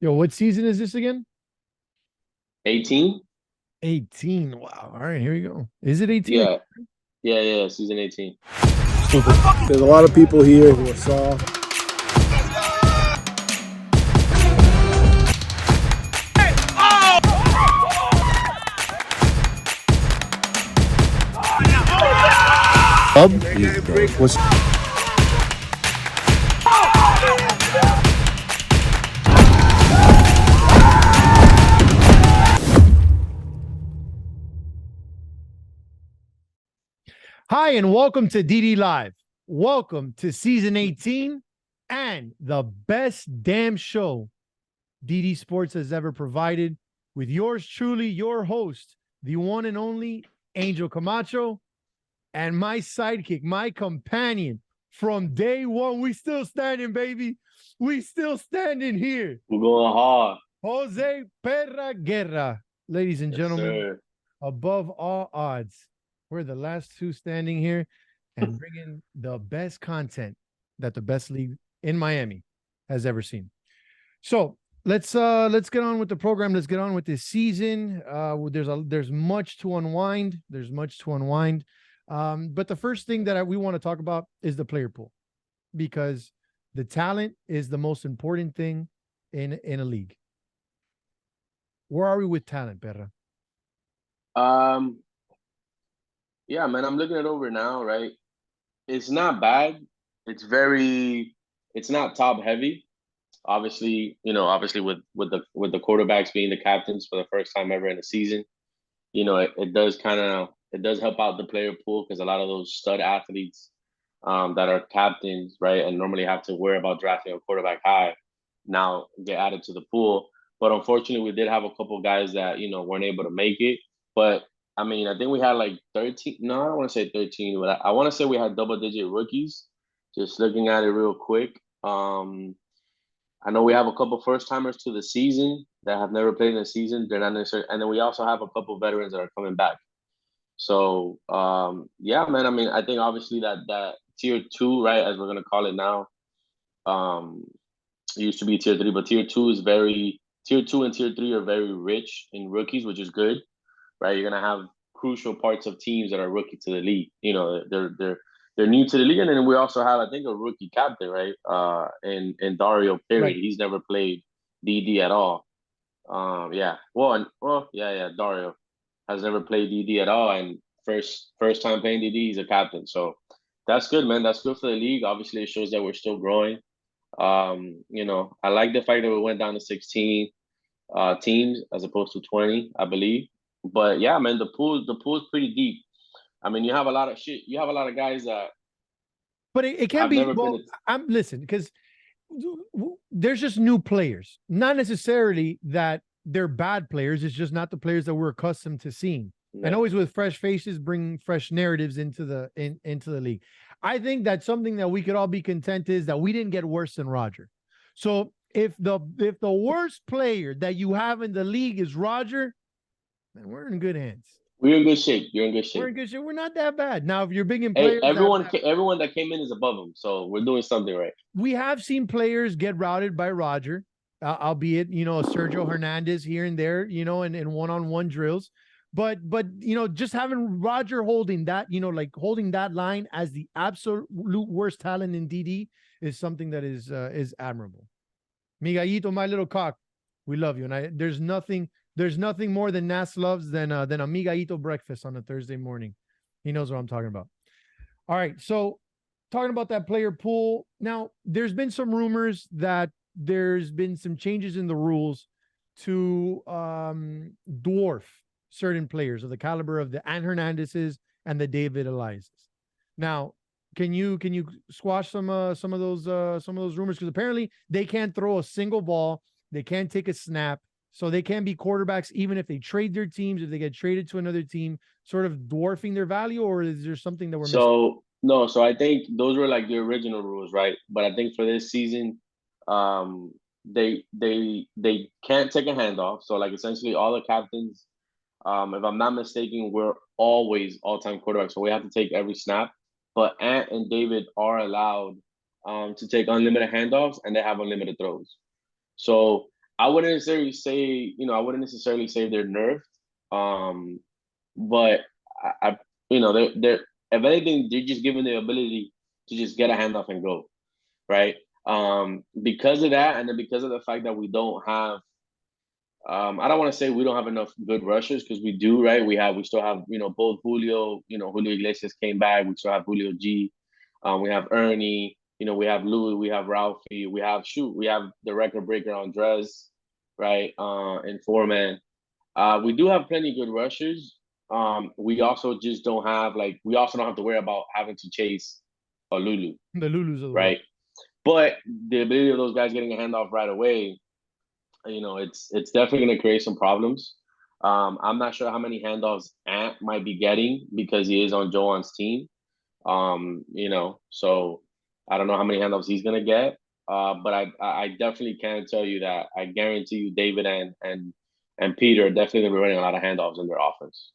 Yo, what season is this again? 18? 18. Wow. All right, here we go. Is it 18? Yeah, yeah, season 18. There's a lot of people here who are soft. Was Hi, and welcome to DD Live. Welcome to season 18 and the best damn show DD Sports has ever provided with yours truly, your host, the one and only Angel Camacho, and my sidekick, my companion from day one. We still standing, baby. We still standing here. We're going hard. Jose Perra Guerra, ladies and Yes, gentlemen, sir. above all odds. We're the last two standing here and bringing the best content that the best league in Miami has ever seen. So let's get on with the program. Let's get on with this season. There's much to unwind. There's much to unwind. But the first thing that we want to talk about is the player pool, because the talent is the most important thing in a league. Where are we with talent, Perra? Um, yeah, man, I'm looking it over now, right? It's not bad. It's very, it's not top heavy. Obviously, obviously with the quarterbacks being the captains for the first time ever in a season, it does it does help out the player pool because a lot of those stud athletes that are captains, right, and normally have to worry about drafting a quarterback high, now get added to the pool. But unfortunately, we did have a couple guys that weren't able to make it. But I mean, I think we had like 13. No, I don't want to say 13, but I want to say we had double-digit rookies. Just looking at it real quick. I know we have a couple first timers to the season that have never played in the season. They're not necessarily, and then we also have a couple veterans that are coming back. So yeah, man. I mean, I think obviously that tier two, right, as we're gonna call it now, um, it used to be tier three, but tier two and tier three are very rich in rookies, which is good, right? You're gonna have crucial parts of teams that are rookie to the league. They're new to the league, and then we also have I think a rookie captain, right? And Dario Perry, Right. he's never played DD at all. Yeah, yeah, Dario has never played DD at all, and first time playing DD, he's a captain. So that's good, man. That's good for the league. Obviously, it shows that we're still growing. I like the fact that we went down to 16 teams as opposed to 20, I believe. But yeah, man, the pool's pretty deep. I mean, you have a lot of shit. You have a lot of guys that But it can have be, never been. well, I'm listen, because there's just new players. Not necessarily that they're bad players. It's just not the players that we're accustomed to seeing. And Yeah. always with fresh faces, bring fresh narratives into the league. I think that something that we could all be content is that we didn't get worse than Roger. So if the worst player that you have in the league is Roger, then we're in good hands. We're in good shape. You're in good We're shape. in good shape. We're not that bad. Now, if you're big in Hey, players that everyone that came in is above him, so we're doing something right. we have seen players get routed by Roger, albeit Sergio Hernandez here and there, in one-on-one drills. But just having Roger holding that, like holding that line as the absolute worst talent in DD is something that is admirable. Miguelito, my little cock, we love you, and there's nothing more than Nas loves than a Miguelito breakfast on a Thursday morning. He knows what I'm talking about. All right, so talking about that player pool. Now, there's been some rumors that there's been some changes in the rules to dwarf certain players of the caliber of the Ant Hernandezes and the David Elias. Now, can you squash some of those rumors, because apparently they can't throw a single ball, they can't take a snap, so they can be quarterbacks even if they trade their teams, if they get traded to another team, sort of dwarfing their value, or is there something that we're missing? So no, so I think those were like the original rules, right? But I think for this season, um, they can't take a handoff. So like essentially all the captains, if I'm not mistaken, we're always all-time quarterbacks, so we have to take every snap. But Ant and David are allowed to take unlimited handoffs, and they have unlimited throws. So I wouldn't necessarily say, I wouldn't necessarily say they're nerfed. But I they're if anything, they're just given the ability to just get a handoff and go, right? Because of that, and then because of the fact that we don't have, I don't want to say we don't have enough good rushers because we do, right? We still have, both Julio, Julio Iglesias came back. We still have Julio G. We have Ernie. We have Louis. We have Ralphie. We have the record breaker Andres, right? And Foreman. We do have plenty of good rushers. We also just don't have we also don't have to worry about having to chase a Lulu, The Lulus of the world. right? But the ability of those guys getting a handoff right away, it's definitely going to create some problems. I'm not sure how many handoffs Ant might be getting because he is on Joan's team. So I don't know how many handoffs he's going to get. But I definitely can tell you that I guarantee you David and Peter are definitely going to be running a lot of handoffs in their offense.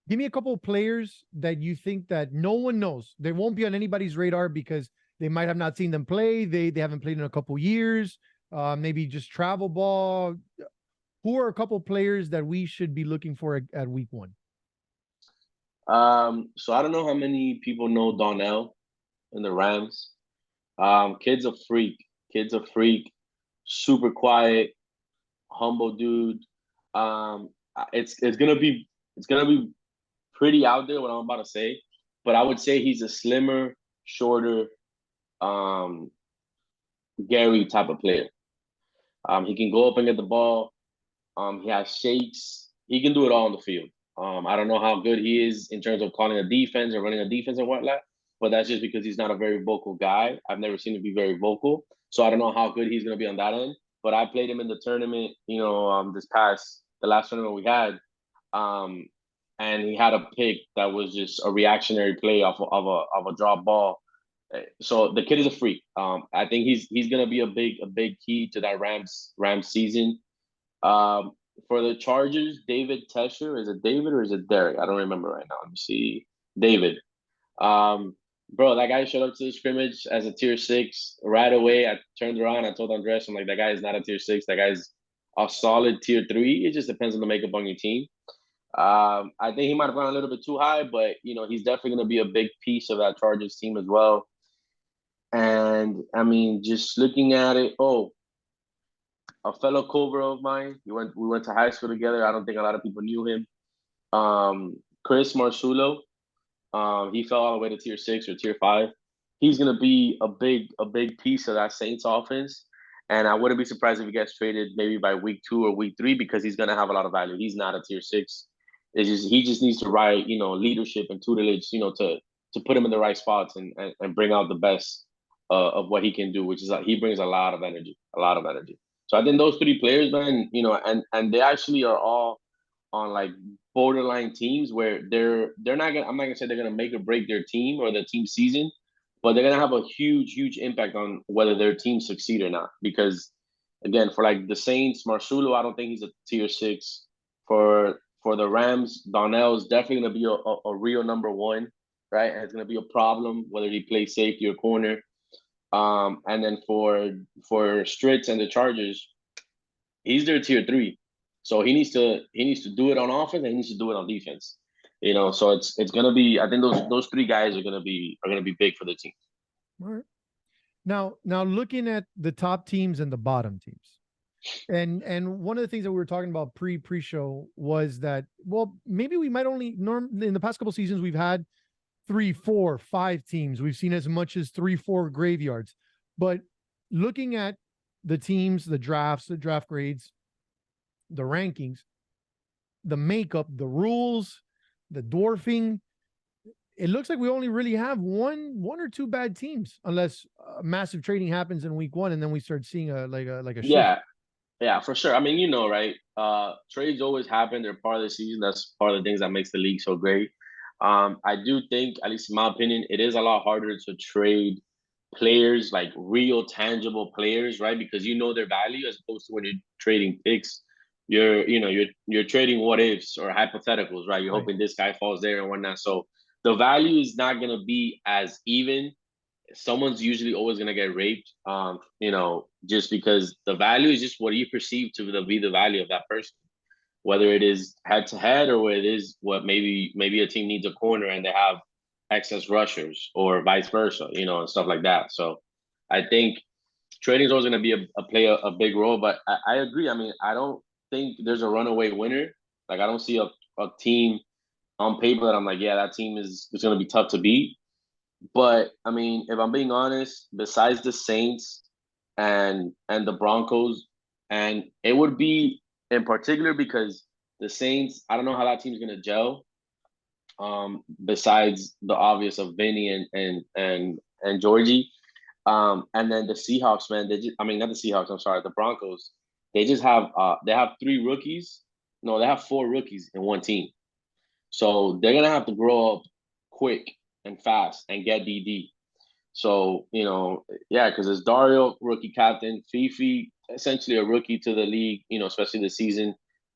Give me a couple of players that you think that no one knows. They won't be on anybody's radar because they might have not seen them play. They haven't played in a couple years. Maybe just travel ball. Who are a couple of players that we should be looking for at week one? So I don't know how many people know Donnell in the Rams. Kid's a freak. Kid's a freak. Super quiet, humble dude. It's gonna be pretty out there what I'm about to say, but I would say he's a slimmer, shorter, um, Gary type of player. He can go up and get the ball. He has shakes. He can do it all on the field. I don't know how good he is in terms of calling a defense or running a defense and whatnot, but that's just because he's not a very vocal guy. I've never seen him be very vocal, so I don't know how good he's going to be on that end. But I played him in the tournament, the last tournament we had, um, and he had a pick that was just a reactionary play of a drop ball. So the kid is a freak. I think he's gonna be a big key to that Rams season. Um, for the Chargers, David Tesher, is it David or is it Derek? I don't remember right now. Let me see. David. Bro, that guy showed up to the scrimmage as a tier 6 right away. I turned around, I told Andres, I'm like, that guy is not a tier 6. That guy's a solid tier 3. It just depends on the makeup on your team. I think he might have gone a little bit too high, but he's definitely going to be a big piece of that Chargers team as well. And I mean, just looking at it, a fellow Cobra of mine. We went to high school together. I don't think a lot of people knew him. Chris Marsulo. He fell all the way to tier 6 or tier 5. He's gonna be a big piece of that Saints offense. And I wouldn't be surprised if he gets traded maybe by week 2 or week 3 because he's gonna have a lot of value. He's not a tier 6. He just needs to ride, leadership and tutelage, to put him in the right spots and bring out the best of what he can do, which is he brings a lot of energy, a lot of energy. So I think those 3 players, man, and they actually are all on borderline teams where they're not gonna I'm not gonna say they're gonna make or break their team or their team season, but they're gonna have a huge impact on whether their team succeed or not. Because again, for the Saints, Marsulo, I don't think he's a tier 6. For the Rams, Donnell is definitely gonna be a real number 1, right? And it's gonna be a problem whether he plays safety or corner. And then for Stritz and the Chargers, he's their tier 3. So he needs to do it on offense and he needs to do it on defense. So it's gonna be, I think those 3 guys are gonna be big for the team. All right. Now looking at the top teams and the bottom teams. And one of the things that we were talking about pre-show was that, well, maybe we might only in the past couple seasons we've had 3, 4, 5 teams. We've seen as much as 3, 4 graveyards. But looking at the teams, the drafts, the draft grades, the rankings, the makeup, the rules, the dwarfing, it looks like we only really have one or 2 bad teams, unless massive trading happens in week 1 and then we start seeing a shift. Yeah, for sure. I mean, right? Trades always happen. They're part of the season. That's part of the things that makes the league so great. I do think, at least in my opinion, it is a lot harder to trade players, like real tangible players, right? Because their value, as opposed to when you're trading picks. You're trading what ifs or hypotheticals, right? You're hoping this guy falls there and whatnot. So the value is not going to be as even. someone's usually always gonna get raped. Just because the value is just what you perceive to be the value of that person, whether it is head to head or whether it is what maybe a team needs a corner and they have excess rushers or vice versa, and stuff like that. So I think trading is always going to be play a big role. But I agree. I mean, I don't think there's a runaway winner. Like I don't see a team on paper that I'm like, yeah, that team is going to be tough to beat. But I mean, if I'm being honest, besides the Saints and the Broncos, and it would be in particular because the Saints, I don't know how that team's gonna gel. Besides the obvious of Vinny and Georgie, and then the Seahawks, man, I mean not the Seahawks, I'm sorry, the Broncos. They have 3 rookies. No, they have 4 rookies in one team. So they're gonna have to grow up quick and fast and get DD. So, yeah, because it's Dario, rookie captain, Fifi, essentially a rookie to the league, especially this season.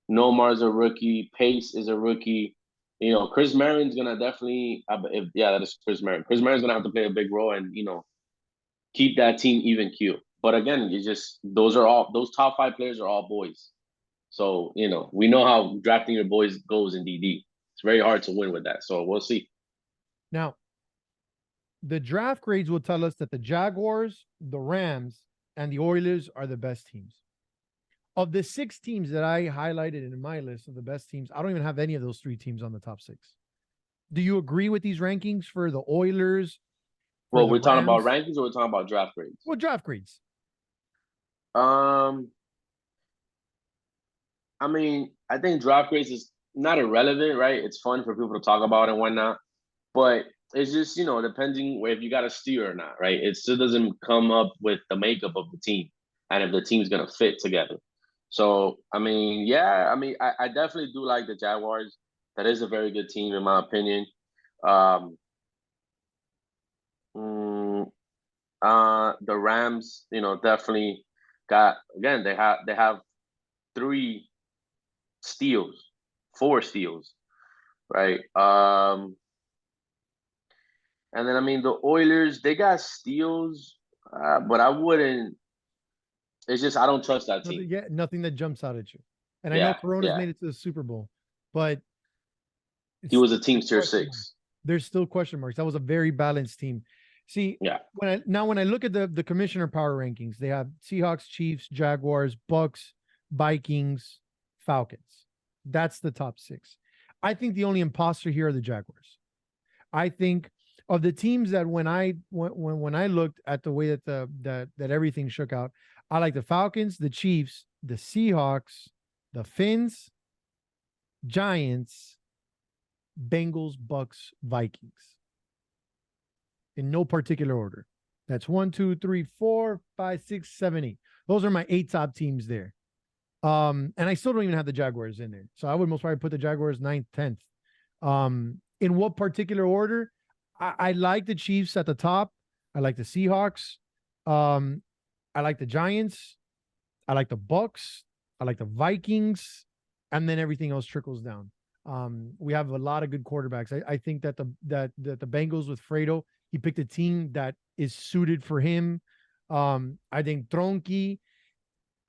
Nomar's a rookie, Pace is a rookie. Chris Marion's gonna definitely that is Chris Marion. Chris Marion's gonna have to play a big role and, keep that team even keel. But again, those top 5 players are all boys. So, we know how drafting your boys goes in DD. It's very hard to win with that. So we'll see. Now, the draft grades will tell us that the Jaguars, the Rams, and the Oilers are the best teams. Of the 6 teams that I highlighted in my list of the best teams, I don't even have any of those 3 teams on the top 6. Do you agree with these rankings for the Oilers? Well, we're talking about rankings or we're talking about draft grades? Well, draft grades. I mean, I think draft grades is not irrelevant, right? It's fun for people to talk about and whatnot. But it's just, depending if you got a steer or not, right? It still doesn't come up with the makeup of the team and if the team's going to fit together. So, I mean, yeah, I definitely do like the Jaguars. That is a very good team, in my opinion. The Rams, definitely again, they have 3 steals, 4 steals, right? And then, I mean, the Oilers, they got steals, but I wouldn't. It's just I don't trust that team. Yeah, nothing that jumps out at you. And I know Corona's made it to the Super Bowl, but he was a team tier 6. There's still question marks. That was a very balanced team. See, when I look at the commissioner power rankings, they have Seahawks, Chiefs, Jaguars, Bucks, Vikings, Falcons. That's the top 6. I think the only imposter here are the Jaguars. I think of the teams that when I looked at the way that everything shook out, I like the Falcons, the Chiefs, the Seahawks, the Finns, Giants, Bengals, Bucks, Vikings. In no particular order. That's 1, 2, 3, 4, 5, 6, 7, 8. Those are my 8 top teams there. And I still don't even have the Jaguars in there. So I would most probably put the Jaguars 9th, 10th. In what particular order? I like the Chiefs at the top. I like the Seahawks. I like the Giants. I like the Bucks. I like the Vikings. And then everything else trickles down. We have a lot of good quarterbacks. I think that the Bengals with Fredo, he picked a team that is suited for him. I think Tronky.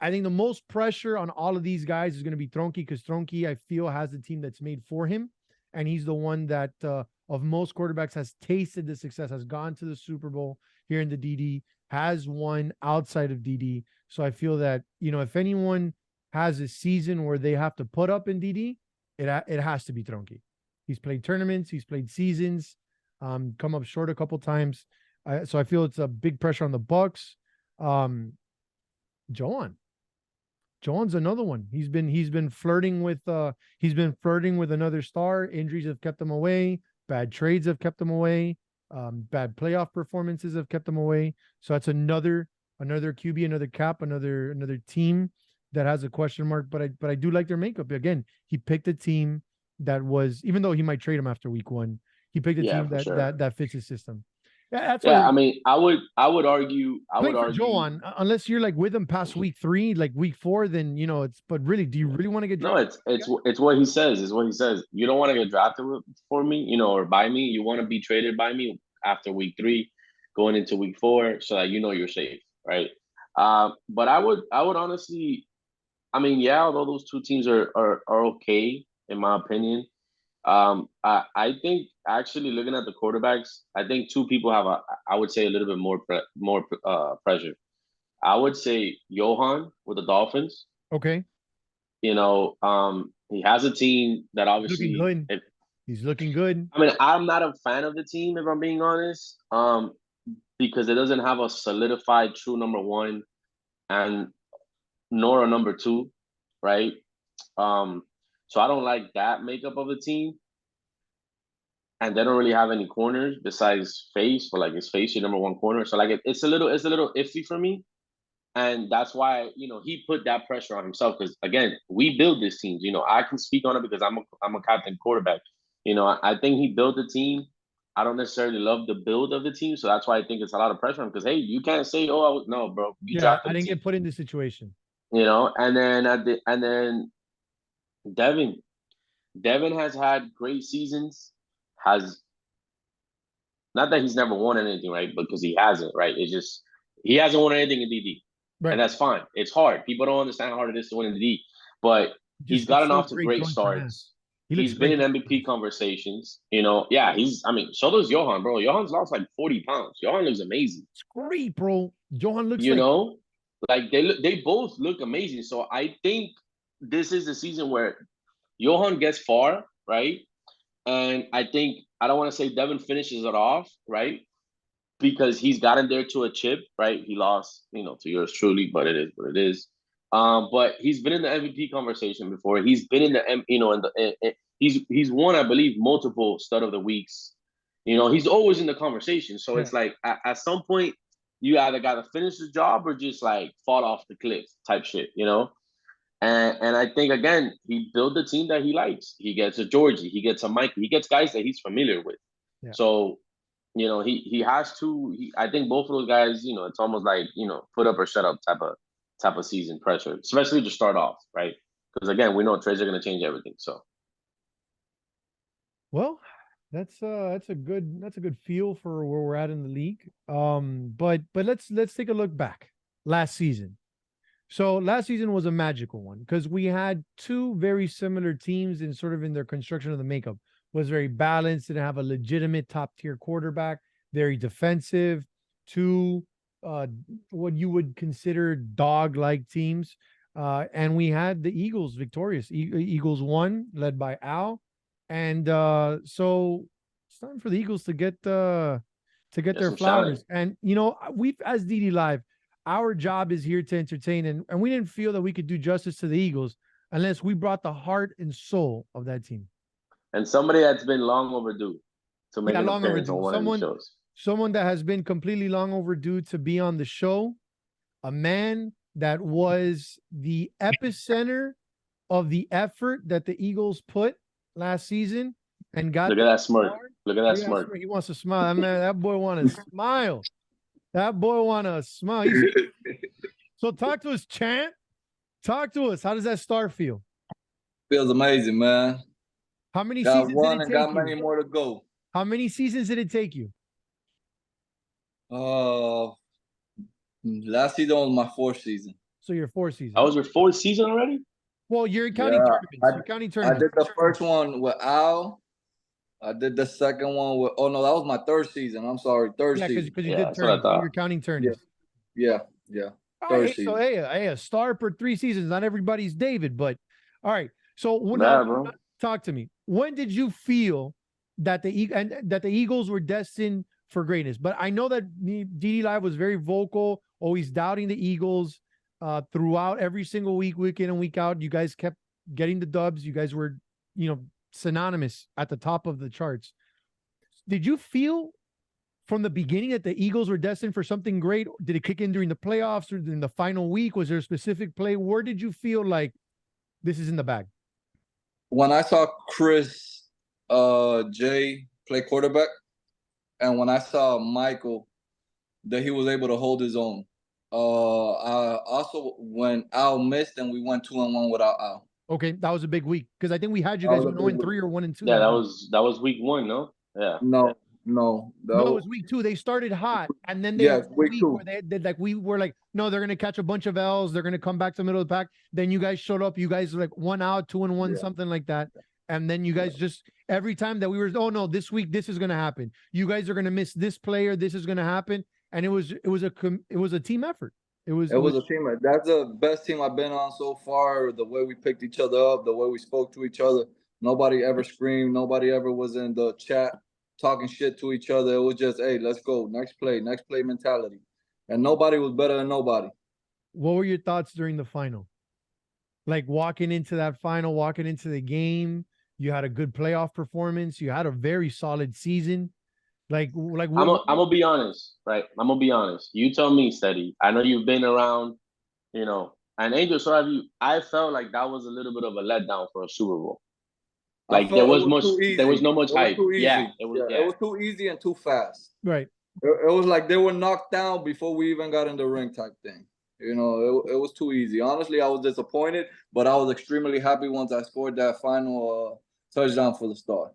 I think the most pressure on all of these guys is going to be Tronky because Tronky, I feel, has the team that's made for him. And he's the one that of most quarterbacks has tasted the success, has gone to the Super Bowl here in the DD, has won outside of DD. So I feel that, if anyone has a season where they have to put up in DD, it has to be Tronky. He's played tournaments. He's played seasons, come up short a couple times. So I feel it's a big pressure on the Bucks. Joan's another one. He's been flirting with another star. Injuries have kept him away. Bad trades have kept him away. Bad playoff performances have kept him away. So that's another QB, another cap, another team that has a question mark. But I do like their makeup. Again, he picked a team that was, even though he might trade him after week 1, he picked a team that fits his system. That's I mean, I would argue. Joan, unless you're like with him past week 3, like week 4, then it's. But really, do you really want to get drafted? No, it's what he says. It's what he says. You don't want to get drafted for me, or by me. You want to be traded by me after week 3. going into week 4, so that you're safe, right? But I would honestly, I mean, yeah, although those two teams are okay in my opinion, I think actually looking at the quarterbacks, I think two people have I would say a little bit more pressure. I would say Johan with the Dolphins. Okay. He has a team that Looking obviously, good. He's looking good. I mean, I'm not a fan of the team if I'm being honest, because it doesn't have a solidified true number one and nor a number two, right? Um, so I don't like that makeup of the team, and they don't really have any corners besides Face, but like his Face your number one corner. So like it's a little iffy for me. And that's why, he put that pressure on himself because again, we build this team. I can speak on it because I'm a captain quarterback. I think he built the team. I don't necessarily love the build of the team, so that's why I think it's a lot of pressure on him because hey, you can't say, oh no, bro, you Yeah, drafted I the didn't team. get put in this situation. And then Devin. Devin has had great seasons. Has not that he's never won anything, right? Because he hasn't, right? It's just he hasn't won anything in DD. And Right. that's fine. It's hard. People don't understand how hard it is to win in the D. But he's Just looks gotten so off to great great throwing for hands. starts. He looks He's been great in throwing for MVP hands. conversations. Yeah, I mean, so does Johan, bro. Johan's lost like 40 pounds. Johan looks amazing. It's great, bro. Johan looks You like know, like they both look amazing. So I think this is the season where Johan gets far, right? And I think I don't want to say Devin finishes it off, right? Because he's gotten there to a chip, right? He lost, to yours truly, but it is what it is. But he's been in the MVP conversation before. He's been in the, he's won, I believe, multiple stud of the weeks. He's always in the conversation. So it's like at some point, you either got to finish the job or just like fall off the cliff type shit. And I think again, he built the team that he likes. He gets a Georgie, he gets a Mike, he gets guys that he's familiar with. Yeah. So he has to. I think both of those guys, it's almost like put up or shut up type of season pressure, especially to start off, right? Because again, we know trades are going to change everything. So, Well, that's a good feel for where we're at in the league. But let's take a look back last season. So last season was a magical one because we had two very similar teams in sort of in their construction of the makeup. Was very balanced, didn't have a legitimate top tier quarterback, very defensive, two what you would consider dog like teams. And we had the Eagles victorious. Eagles won, led by Al. And so it's time for the Eagles to get their flowers. And we've as DD Live, our job is here to entertain, and we didn't feel that we could do justice to the Eagles unless we brought the heart and soul of that team. And somebody that's been long overdue to make an appearance on one of the shows. Someone that has been completely long overdue to be on the show. A man that was the epicenter of the effort that the Eagles put last season and got. Look at that smirk. Look at that smirk. He wants to smile. That boy want to smile. That boy want to smile. So talk to us, Chant. Talk to us. How does that start feel? Feels amazing, man. How many got seasons one did it and take got you? many more to go. How many seasons did it take you? Last season was my 4th season. So your 4th season. That was your 4th season already? Well, you're counting tournaments. I did the first one with Al. I did the second one with. Oh no, that was my 3rd season. I'm sorry, 3rd season. Because you did tournaments. You're counting tournaments. Yeah. All right, so a star per 3 seasons. Not everybody's David, but all right. So talk to me. When did you feel that the Eagles were destined for greatness? But I know that DD Live was very vocal, always doubting the Eagles throughout every single week in and week out. You guys kept getting the dubs. You guys were, synonymous at the top of the charts. Did you feel from the beginning that the Eagles were destined for something great? Did it kick in during the playoffs or in the final week? Was there a specific play? Where did you feel like this is in the bag? When I saw Chris J play quarterback, and when I saw Michael, that he was able to hold his own. I also when Al missed and we went 2-1 without Al. Okay, that was a big week because I think we had you guys 0-3 or 1-2. Yeah, that was week 1, no? Yeah. No, No, No, it was week 2. They started hot, and then they yeah, had a week week 2. where they did like we were like, no, they're gonna catch a bunch of L's. They're gonna come back to the middle of the pack. Then you guys showed up. You guys were like 1 out, 2-1, Yeah. something like that. And then you guys just every time that we were, oh no, this week this is gonna happen. You guys are gonna miss this player. This is gonna happen. And it was a team effort. It was a team. That's the best team I've been on so far. The way we picked each other up, the way we spoke to each other. Nobody ever screamed. Nobody ever was in the chat talking shit to each other. It was just, hey, let's go. Next play mentality. And nobody was better than nobody. What were your thoughts during the final? Like walking into that final, walking into the game, you had a good playoff performance. You had a very solid season. Like I'm gonna be honest, right? I'm gonna be honest. You tell me, Steady. I know you've been around, and Angel, so have you. I felt like that was a little bit of a letdown for a Super Bowl. I Like felt it was too easy. there was no much It was hype. too easy. Yeah, it was. It was too easy and too fast. right. It was like they were knocked down before we even got in the ring type thing. It was too easy. Honestly, I was disappointed, but I was extremely happy once I scored that final touchdown for the Star.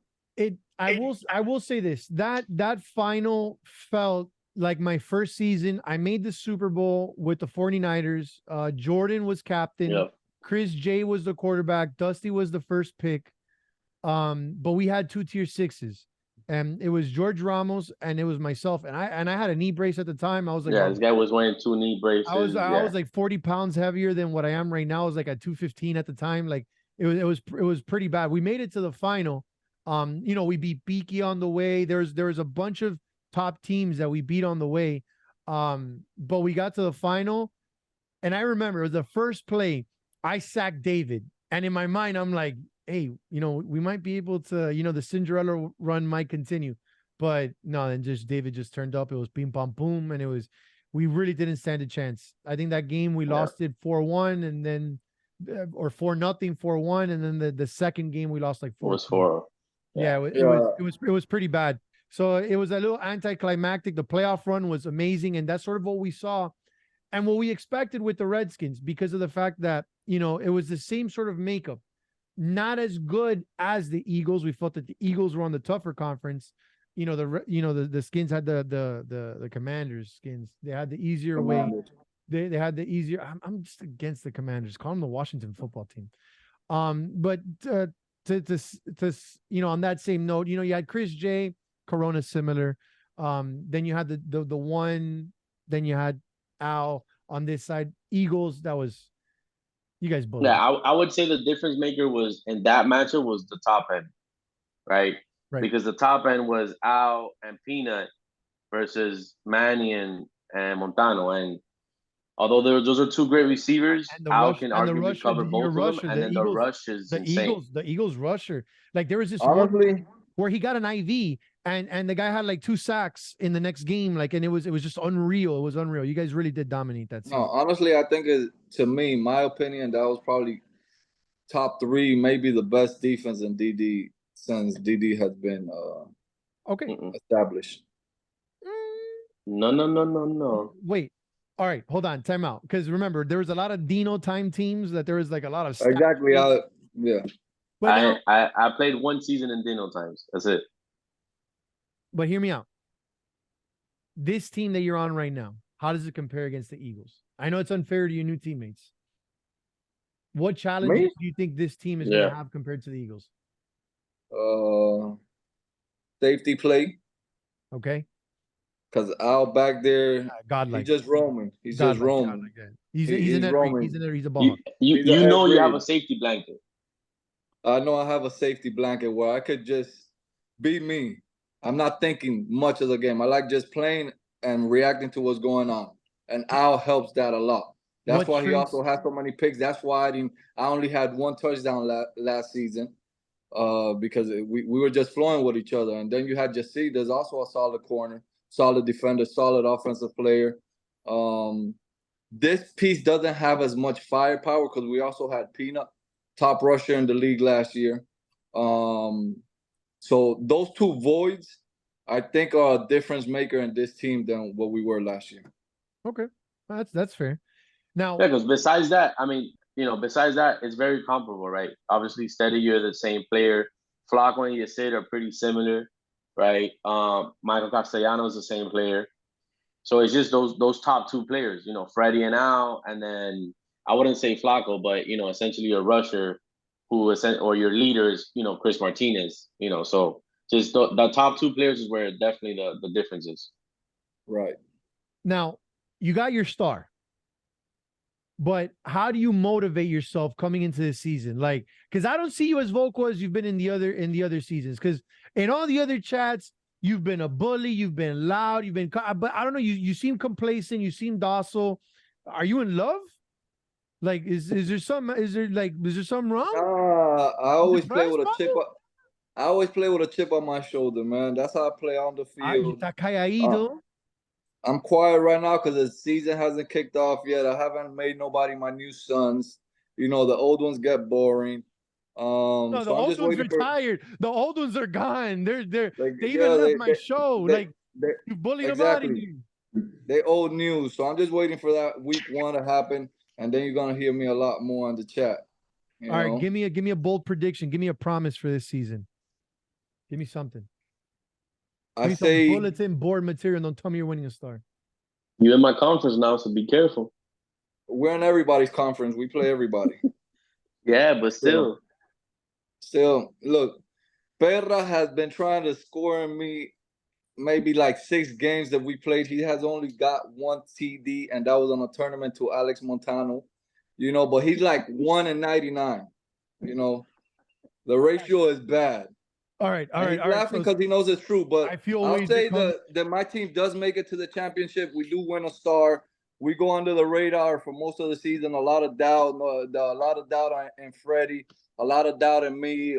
I will say this, that final felt like my first season. I made the Super Bowl with the 49ers. Jordan was captain. Yep. Chris J was the quarterback. Dusty was the first pick. But we had 2 tier 6s. And it was George Ramos and it was myself. And I had a knee brace at the time. I was like, this guy was wearing 2 knee braces. I was like 40 pounds heavier than what I am right now. I was like at 215 at the time. Like it was pretty bad. We made it to the final. We beat Beaky on the way. There was a bunch of top teams that we beat on the way. But we got to the final, and I remember it was the first play. I sacked David, and in my mind, I'm like, hey, we might be able to, the Cinderella run might continue, but no, and David just turned up. It was bing bam boom, and we really didn't stand a chance. I think that game we lost it 4-1, and then or 4-0, 4-1, and then the second game we lost like 4. It was 4. Yeah, it was pretty bad. So it was a little anticlimactic. The playoff run was amazing, and that's sort of what we saw and what we expected with the Redskins because of the fact that, it was the same sort of makeup. Not as good as the Eagles. We felt that the Eagles were on the tougher conference. The Skins had the Commanders skins. They had the easier way. They had the easier. I'm just against the Commanders. Call them the Washington football team. But to on that same note, you had Chris J, Corona similar. Then you had the one. Then you had Al on this side. Eagles. That was. You guys both. Yeah, I would say the difference maker was in that matchup was the top end, right? Because the top end was Al and Peanut versus Manny and Montano. And although those are 2 great receivers, Al can arguably cover both of them. And then the rush is insane. The Eagles rusher. Like there was this Honestly, one where he got an IV and the guy had like 2 sacks in the next game. Like, and it was just unreal. It was unreal. You guys really did dominate that season. No, honestly, I think to me, my opinion, that was probably top 3, maybe the best defense in DD since DD has been established. No. Wait. All right, hold on, time out. Because remember, there was a lot of Dino time teams that there was like a lot of exactly. Yeah. But I played 1 season in Dino times. That's it. But hear me out. This team that you're on right now, how does it compare against the Eagles? I know it's unfair to your new teammates. What challenges do you think this team is going to have compared to the Eagles? Safety play. Okay. Because Al back there, he's just roaming. He's just roaming. He's in roaming. He's a ball. You have a safety blanket. I know I have a safety blanket where I could just be me. I'm not thinking much of the game. I like just playing and reacting to what's going on. And Al helps that a lot. That's why he also has so many picks. That's why I only had 1 touchdown last season because we were just flowing with each other. And then you had Xviii. There's also a solid corner, solid defender, solid offensive player. This piece doesn't have as much firepower because we also had Peanut, top rusher in the league last year. So those 2 voids, I think, are a difference maker in this team than what we were last year. Okay, that's fair. Now, because besides that, it's very comparable, right? Obviously, Steady, you're the same player. Flacco and Yacid are pretty similar. right? Michael Castellanos is the same player. So it's just those top two players, Freddie and Al, and then I wouldn't say Flacco, but essentially your rusher, or your leaders, Chris Martinez, So just the top two players is where definitely the difference is. Right. Now, you got your star, but how do you motivate yourself coming into the season? Like, because I don't see you as vocal as you've been in the other seasons. Because in all the other chats, you've been a bully, you've been loud, but I don't know. You seem complacent, you seem docile. Are you in love? Like, is there something wrong? I always play Depressed, with a chip. Pablo? I always play with a chip on my shoulder, man. That's how I play on the You field. está Uh, calladito. I'm quiet right now because the season hasn't kicked off yet. I haven't made nobody my new sons. The old ones get boring. No, the So I'm old just ones waiting for retired. The old ones are gone. like They even yeah, left my show. they, Like, they you bullied them out of exactly. here. They old news. So I'm just waiting for that week 1 to happen, and then you're gonna hear me a lot more on the chat. All right, give me a bold prediction. Give me a promise for this season. Give me something. Give I me some say bulletin board material. Don't tell me you're winning a star. You're in my conference now, so be careful. we're in everybody's conference. We play everybody. Yeah, but Still, look, Perra has been trying to score in me maybe like 6 games that we played. He has only got 1 TD, and that was on a tournament to Alex Montano. But he's like 1 in 99. The ratio is bad. All right. He's laughing because he knows it's true. But I feel I'll ways to say come. that my team does make it to the championship. We do win a star. We go under the radar for most of the season. A lot of doubt, in Freddie, a lot of doubt in me.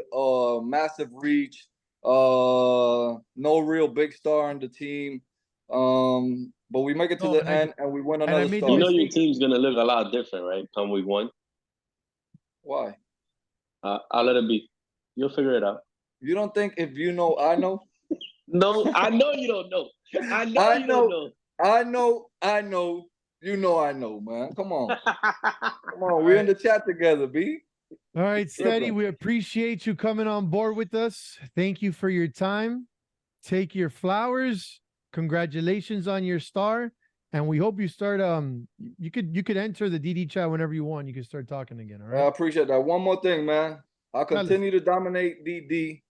Massive reach. No real big star in the team. But we make it to the end and we win another made star. your team's gonna look a lot different, right? Come week 1. Why? I'll let it be. You'll figure it out. You don't think if you know, I know? No, I know you don't know. I know I you know. don't know. I know. You know I know, man. Come on. Come on. We're in the chat together, B. All right, Steady. We appreciate you coming on board with us. Thank you for your time. Take your flowers. Congratulations on your star. And we hope you start you could enter the DD chat whenever you want. You can start talking again. All right. I appreciate that. One more thing, man. I'll continue to dominate DD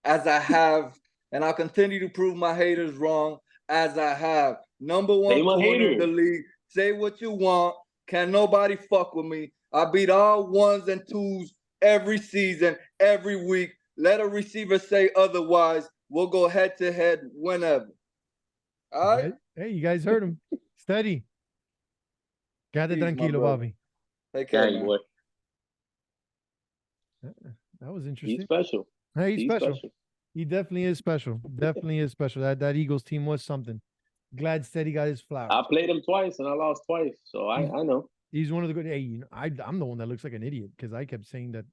as I have, and I'll continue to prove my haters wrong as I have. Number 1 corner in the league. Say what you want. Can nobody fuck with me? I beat all 1s and 2s every season, every week. Let a receiver say otherwise. We'll go head to head whenever. All right? Hey, you guys heard him. Steady. Quédate tranquilo, Bobby. Take care, man. Boy. That was interesting. He's special. Hey, he's special. He definitely is special. Definitely is special. That Eagles team was something. Glad Steady got his flowers. I played him twice and I lost twice, so I know. He's one of the good. Hey, I'm the one that looks like an idiot because I kept saying that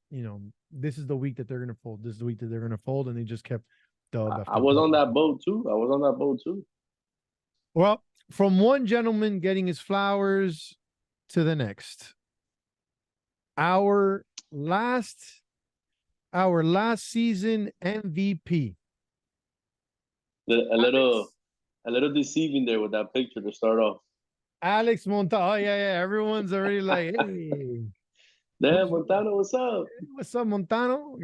this is the week that they're gonna fold. This is the week that they're gonna fold, and they just kept dub. I was on that boat too. Well, from one gentleman getting his flowers to the next, our last season MVP. A little deceiving there with that picture to start off. Alex Montano. Oh, yeah. Everyone's already like, hey. Damn, Montano, what's up? What's up, Montano?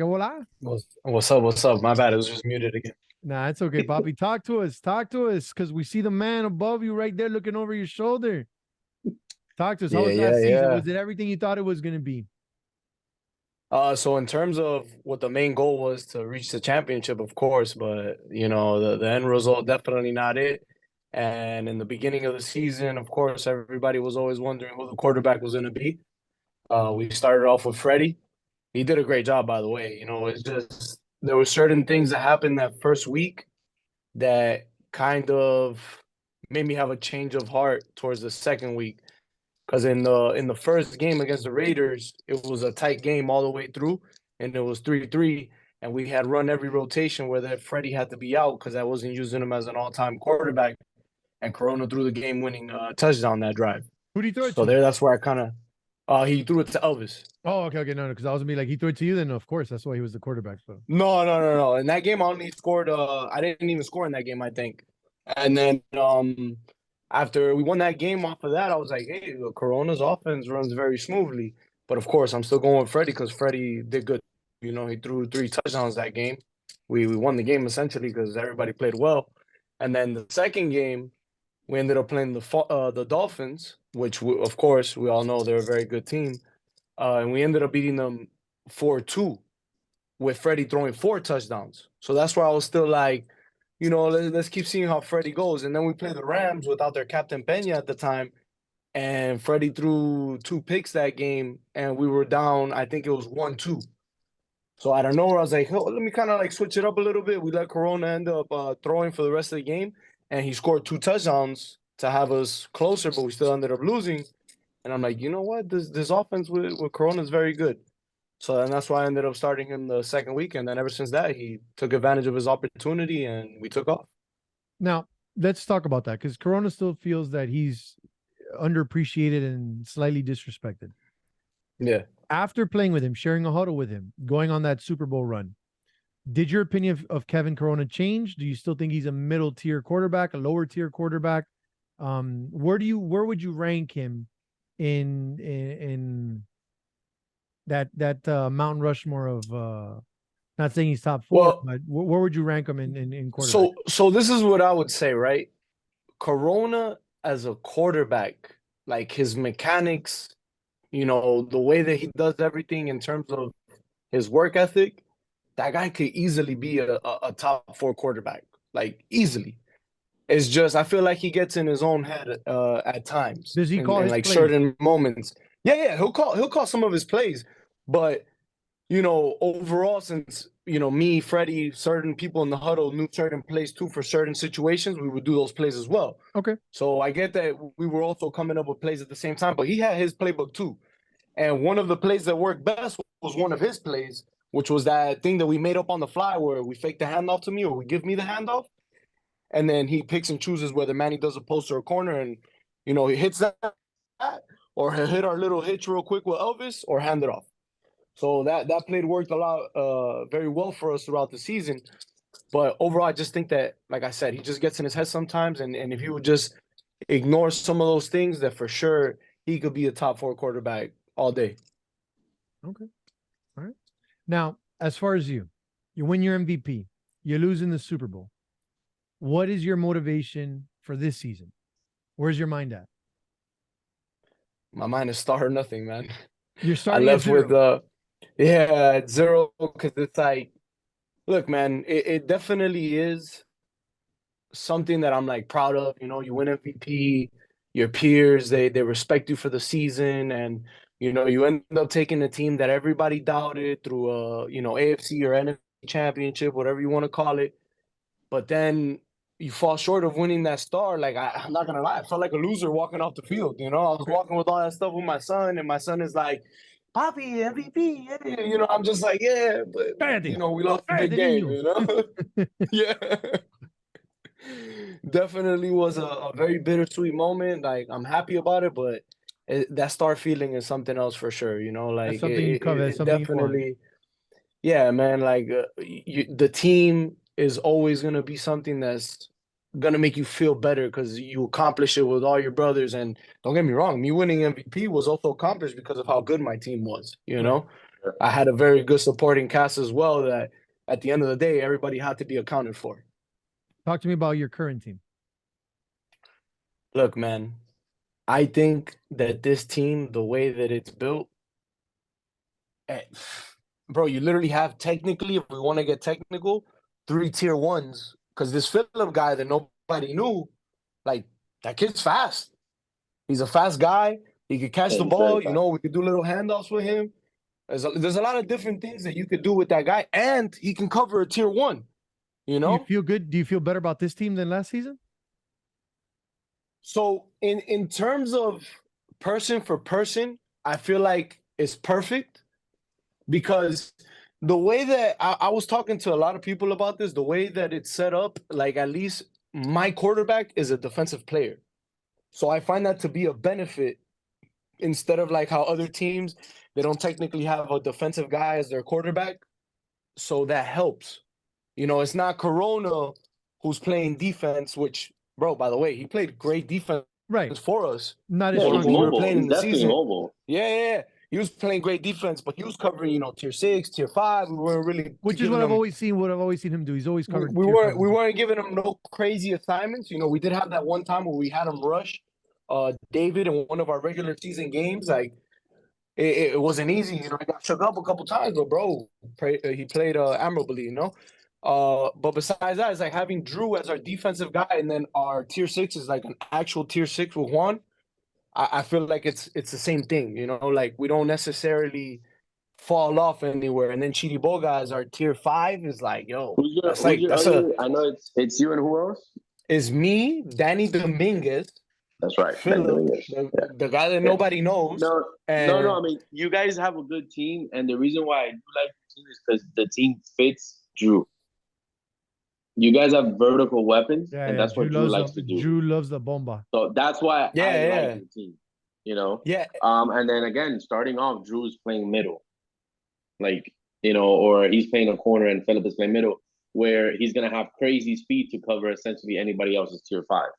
What's up? My bad. It was just muted again. Nah, it's okay, Bobby. Talk to us, because we see the man above you right there looking over your shoulder. Talk to us. How was that season? Was it everything you thought it was going to be? So in terms of what the main goal was to reach the championship, of course, but the end result definitely not it. And in the beginning of the season, of course, everybody was always wondering who the quarterback was going to be. We started off with Freddie. He did a great job, by the way. It's just there were certain things that happened that first week that kind of made me have a change of heart towards the second week. Because in the first game against the Raiders, it was a tight game all the way through, and it was 3-3, and we had run every rotation where that Freddie had to be out because I wasn't using him as an all-time quarterback, and Corona threw the game-winning touchdown that drive. Who did he throw it to? So that's where I kind of He threw it to Elvis. Oh, okay, no, because I was gonna be like, he threw it to you. Then of course that's why he was the quarterback. So No. In that game, I only scored. I didn't even score in that game, I think. And then after we won that game, off of that, I was like, hey, the Corona's offense runs very smoothly. But of course, I'm still going with Freddie because Freddie did good. You know, he threw 3 touchdowns that game. We won the game essentially because everybody played well. And then the second game, we ended up playing the Dolphins, which of course we all know they're a very good team. And we ended up beating them 4-2 with Freddie throwing 4 touchdowns. So that's why I was still like, you know, let's keep seeing how Freddie goes. And then we played the Rams without their captain Pena at the time. And Freddie threw 2 picks that game, and we were down, I think it was 1-2. So I don't know. I was like, oh, let me kind of like switch it up a little bit. We let Corona end up throwing for the rest of the game, and he scored 2 touchdowns to have us closer, but we still ended up losing. And I'm like, you know what? This offense with Corona is very good. So and that's why I ended up starting him the second week, and then ever since that, he took advantage of his opportunity, and we took off. now let's talk about that because Corona still feels that he's underappreciated and slightly disrespected. Yeah. After playing with him, sharing a huddle with him, going on that Super Bowl run, did your opinion of Kevin Corona change? Do you still think he's a middle tier quarterback, a lower tier quarterback? Where would you rank him in that Mount Rushmore of not saying he's top 4, Well, but where would you rank him in quarterback? so this is what I would say, right? Corona as a quarterback, like his mechanics, you know, the way that he does everything in terms of his work ethic, that guy could easily be a top 4 quarterback, like easily. It's just I feel like he gets in his own head at times Does he call in his like plays? certain moments. Yeah, he'll call some of his plays, but you know, overall, since you know me, Freddie, certain people in the huddle knew certain plays too for certain situations, we would do those plays as well. Okay. So I get that we were also coming up with plays at the same time, but he had his playbook too. And one of the plays that worked best was one of his plays, which was that thing that we made up on the fly where we fake the handoff to me or we give me the handoff. And then he picks and chooses whether Manny does a post or a corner. And, you know, he hits that or he'll hit our little hitch real quick with Elvis or hand it off. So that play worked a lot, very well for us throughout the season. But overall, I just think that, like I said, he just gets in his head sometimes. And if he would just ignore some of those things, that for sure he could be a top 4 quarterback all day. Okay. All right. Now, as far as you win your MVP, you lose in the Super Bowl. What is your motivation for this season? Where's your mind at? My mind is star or nothing, man. You're I starting left at 0. with at 0 because it's like, look, man, it definitely is something that I'm like proud of. You know, you win MVP, your peers they respect you for the season, and you know you end up taking a team that everybody doubted through a you know AFC or NFC championship, whatever you want to call it. But then you fall short of winning that star. Like I'm not gonna lie, I felt like a loser walking off the field. You know, I was walking with all that stuff with my son, and my son is like, "Papi, MVP!" Yeah. You know, I'm just like, "Yeah," but you know, we lost the big game. You know, yeah. Definitely was a very bittersweet moment. Like I'm happy about it, but that star feeling is something else for sure. You know, That's like something you cover. That's it something you want. definitely, yeah, man. Like the team is always gonna be something that's gonna make you feel better because you accomplish it with all your brothers. And don't get me wrong, me winning MVP was also accomplished because of how good my team was. You Right. know, I had a very good supporting cast as well. That at the end of the day, everybody had to be accounted for. Talk to me about your current team. Look, man, I think that this team, the way that it's built, eh, bro, you literally have technically, if we want to get technical, 3 tier 1s. Because this Phillip guy that nobody knew, like that kid's fast. He's a fast guy. He could catch Yeah, the he's very ball. You fast. know, we could do little handoffs with him. There's a lot of different things that you could do with that guy, and he can cover a tier 1. You Do you know, feel good? Do you feel better about this team than last season? so in terms of person for person, I feel like it's perfect because the way that I was talking to a lot of people about this, the way that it's set up, like at least my quarterback is a defensive player. So I find that to be a benefit instead of like how other teams, they don't technically have a defensive guy as their quarterback. So that helps. It's not Corona who's playing defense, which, bro, by the way, he played great defense Right. for us Not as Yeah, he's strong when as we were mobile. playing He's in the definitely season. mobile. Yeah. He was playing great defense, but he was covering, tier 6, tier 5. We weren't really which is giving what I've him. always seen. What I've always seen him do. He's always We, covered we tier weren't 5. we weren't giving him no crazy assignments. We did have that one time where we had him rush David in one of our regular season games. Like it wasn't easy. I got shook up a couple times, but bro, he played admirably. But besides that, it's like having Drew as our defensive guy, and then our tier 6 is like an actual tier 6 with Juan. I feel like it's the same thing. Like we don't necessarily fall off anywhere. And then Chidi Boga as our tier 5 is like, yo, Who's that's your other? I know it's you and who else? is me, Danny Dominguez, That's right, Ben Philip, Dominguez. Yeah. the guy that Yeah. nobody knows. No, and I mean, you guys have a good team, and the reason why I do like the team is because the team fits Drew. You guys have vertical weapons, and that's what Drew likes to do. Drew loves the bomba. So that's why Yeah, I yeah. like the team. Yeah, And then again, starting off, Drew's playing middle, or he's playing a corner, and Philip is playing middle, where he's gonna have crazy speed to cover essentially anybody else's tier 5.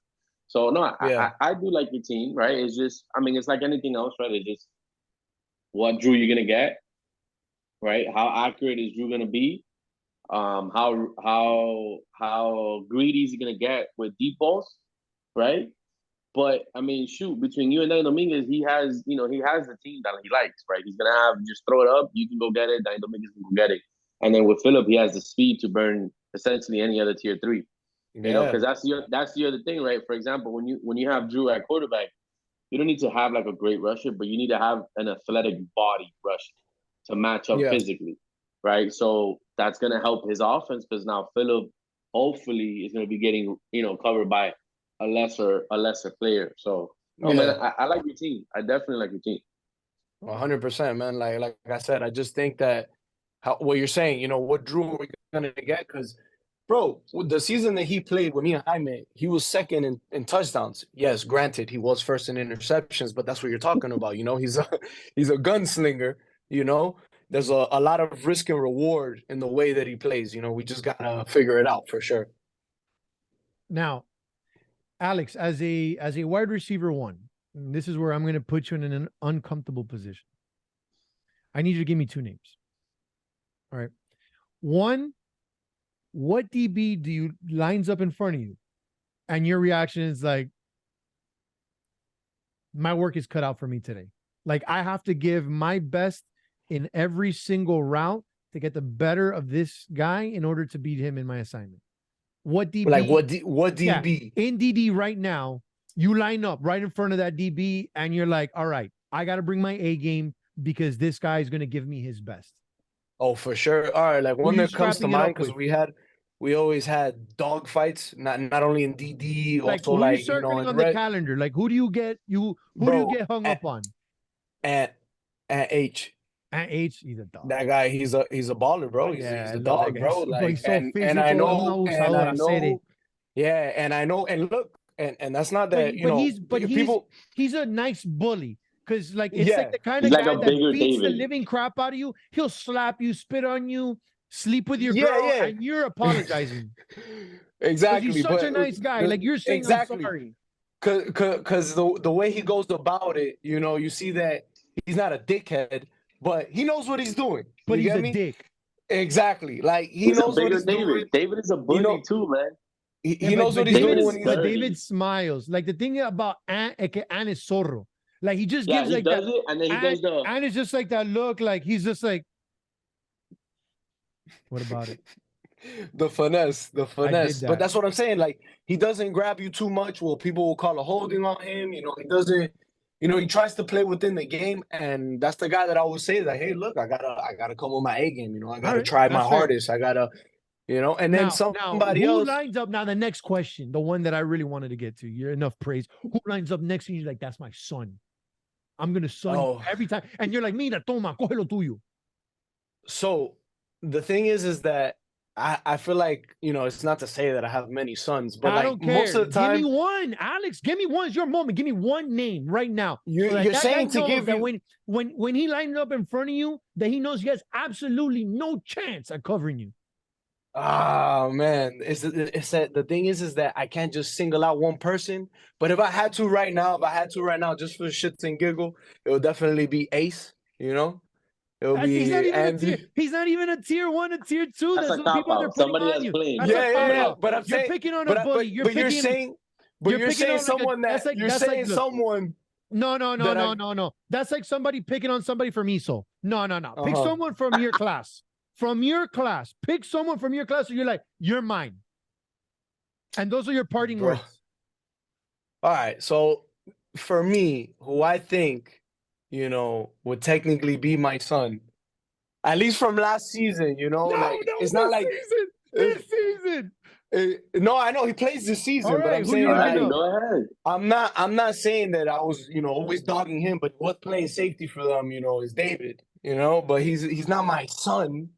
So no, Yeah. I do like your team, right? It's just, I mean, it's like anything else, right? It's just what Drew you're gonna get, right? How accurate is Drew gonna be? How greedy is he gonna get with deep balls, right? But I mean, shoot, between you and Danny Dominguez, he has the team that he likes, right? He's gonna have just throw it up, you can go get it, Danny Dominguez can go get it, and then with Philip, he has the speed to burn essentially any other tier 3. Because that's the other thing, right? For example, when you have Drew at quarterback, you don't need to have like a great rusher, but you need to have an athletic body rusher to match up physically, right? So that's gonna help his offense because now Philip hopefully is gonna be getting covered by a lesser player. So man, I like your team. I definitely like your team. 100%, man. Like I said, I just think that what you're saying, what Drew are we gonna get? Because, bro, the season that he played with me and Jaime, he was second in touchdowns. Yes, granted, he was first in interceptions, but that's what you're talking about. He's a gunslinger. There's a lot of risk and reward in the way that he plays. We just gotta figure it out for sure. Now, Alex, as a wide receiver 1, this is where I'm going to put you in an uncomfortable position. I need you to give me 2 names. All right. 1, what DB do you lines up in front of you? And your reaction is like, my work is cut out for me today. Like, I have to give my best in every single route to get the better of this guy in order to beat him in my assignment. What DB? Like what DB? Yeah, in DD right now, you line up right in front of that DB and you're like, all right, I got to bring my A game because this guy is going to give me his best. Oh, for sure. All right, like one that comes to mind because we always had dog fights, not only in DD, like, also who like you circling on in the calendar. Like, who do you get hung up on? At H. At H, he's a dog. That guy, he's a baller, bro. He's a dog, bro. Like, he's so physical, and I know, yeah, and I know, and look, and that's not that, he's a nice bully. Because like it's like the kind of like guy that beats David. the living crap out of you. He'll slap you, spit on you, sleep with your girl, and you're apologizing. Exactly. He's such a nice guy. Like you're saying, exactly. I'm sorry. Cause the way he goes about it, you see that he's not a dickhead, but he knows what he's doing. But he's a dick. Exactly. Like he knows what he's doing. David is a bully too, man. He knows what he's doing when he's but David smiles. Like the thing about Ann is zorro. Like he just gives like does that, it, and then he does the. And it's just like that look. Like he's just like, what about it? The finesse. But that's what I'm saying. Like he doesn't grab you too much. Well, people will call a holding on him. He doesn't. He tries to play within the game, and that's the guy that I always say that. Hey, look, I gotta come with my A game. I gotta try my hardest. I gotta. And then somebody else lines up now. The next question, the one that I really wanted to get to. You're enough praise. Who lines up next? And you're like, that's my son. I'm gonna son you every time, and you're like, mira, toma, coge lo tuyo. So the thing is that I feel like, it's not to say that I have many sons, but I like don't most care. of the time, Give me one, Alex. Give me one. It's your moment. Give me one name right now, so that you're that guy saying to knows give that you. when he lines up in front of you, that he knows he has absolutely no chance at covering you. Ah, man, it's that the thing is that I can't just single out one person. But if I had to right now, just for shits and giggle, it would definitely be Ace. It would He's not be even a tier. Andy. He's not even a tier 1, a tier 2. That's That's a what the cop people they're out. putting Somebody on else you. playing That's you. a Yeah, cop Somebody yeah, yeah. else out. But I'm playing You're saying, picking on a but bully. but You're but you're picking. saying, but You're you're picking saying on like a. someone That's that like you're that's like saying look. someone No, no, no, that no, I. no, no. That's like somebody picking on somebody from ESO. No, no, no. Pick Uh-huh. someone from your class. From your class. Pick someone from your class. So you're like, you're mine. And those are your parting Bro. words. All right. So for me, who I think, would technically be my son, at least from last season, No, like no, it's not this like season. This season. no, I know he plays this All season, but right. I'm Who you saying All looking right, like up? go ahead. I'm not saying that I was, always dogging him, but what's playing safety for them, is David, but he's not my son.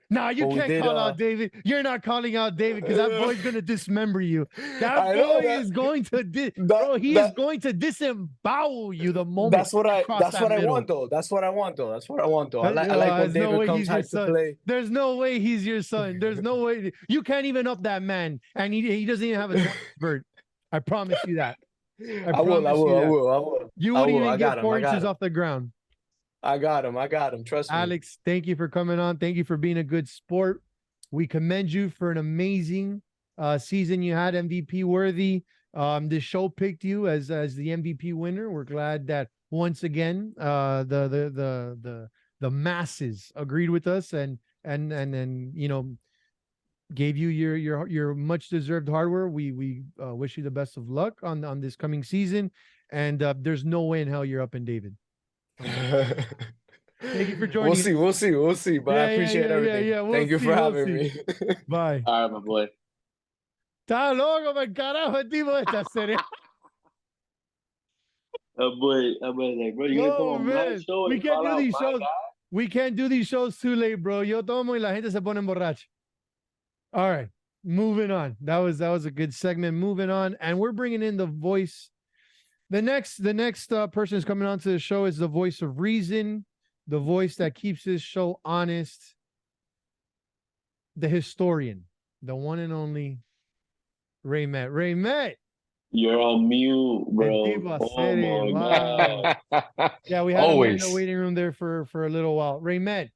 Nah, you But we can't did call out David. You're not calling out David because that boy's gonna dismember you. That I know boy is going to that bro, he is that going to disembowel you the moment that's what you I cross that's that what I middle. want though. That's what I want though. That's what I want though. I like when There's no David way comes he's your hyped to son. play. There's no way he's your son. There's no way. You can't even up that man, and he doesn't even have a 20 vert. I promise you that. I I will, I promise you will, I that. will, I will. You I wouldn't will. even I get got him. four I got inches him. off the ground. I got him. I got him. Trust me. Alex, thank you for coming on. Thank you for being a good sport. We commend you for an amazing season you had, MVP worthy. The show picked you as the MVP winner. We're glad that once again the masses agreed with us and gave you your much deserved hardware. We wish you the best of luck on this coming season. And there's no way in hell you're up in David. Thank you for We'll joining see. us. We'll see. We'll see. But I appreciate everything. Yeah. We'll Thank you see. for We'll having see. me. Bye. All right, my boy. Está loco, me carajo, el tipo esta serie. That boy, like, bro, you gonna come No, on my man. show We and can't call do out these my shows. guy? We can't do these shows too late, bro. Yo tomo y la gente se pone borracha. All right. Moving on. That was a good segment. Moving on. And we're bringing in the voice. The next person who's coming onto the show is the voice of reason, the voice that keeps this show honest, the historian, the one and only Ray Met. Ray Met. You're on mute, El bro. tipo Oh serio. my Wow. god. Yeah, we had him here in the Always. waiting room there for a little while. Ray Met,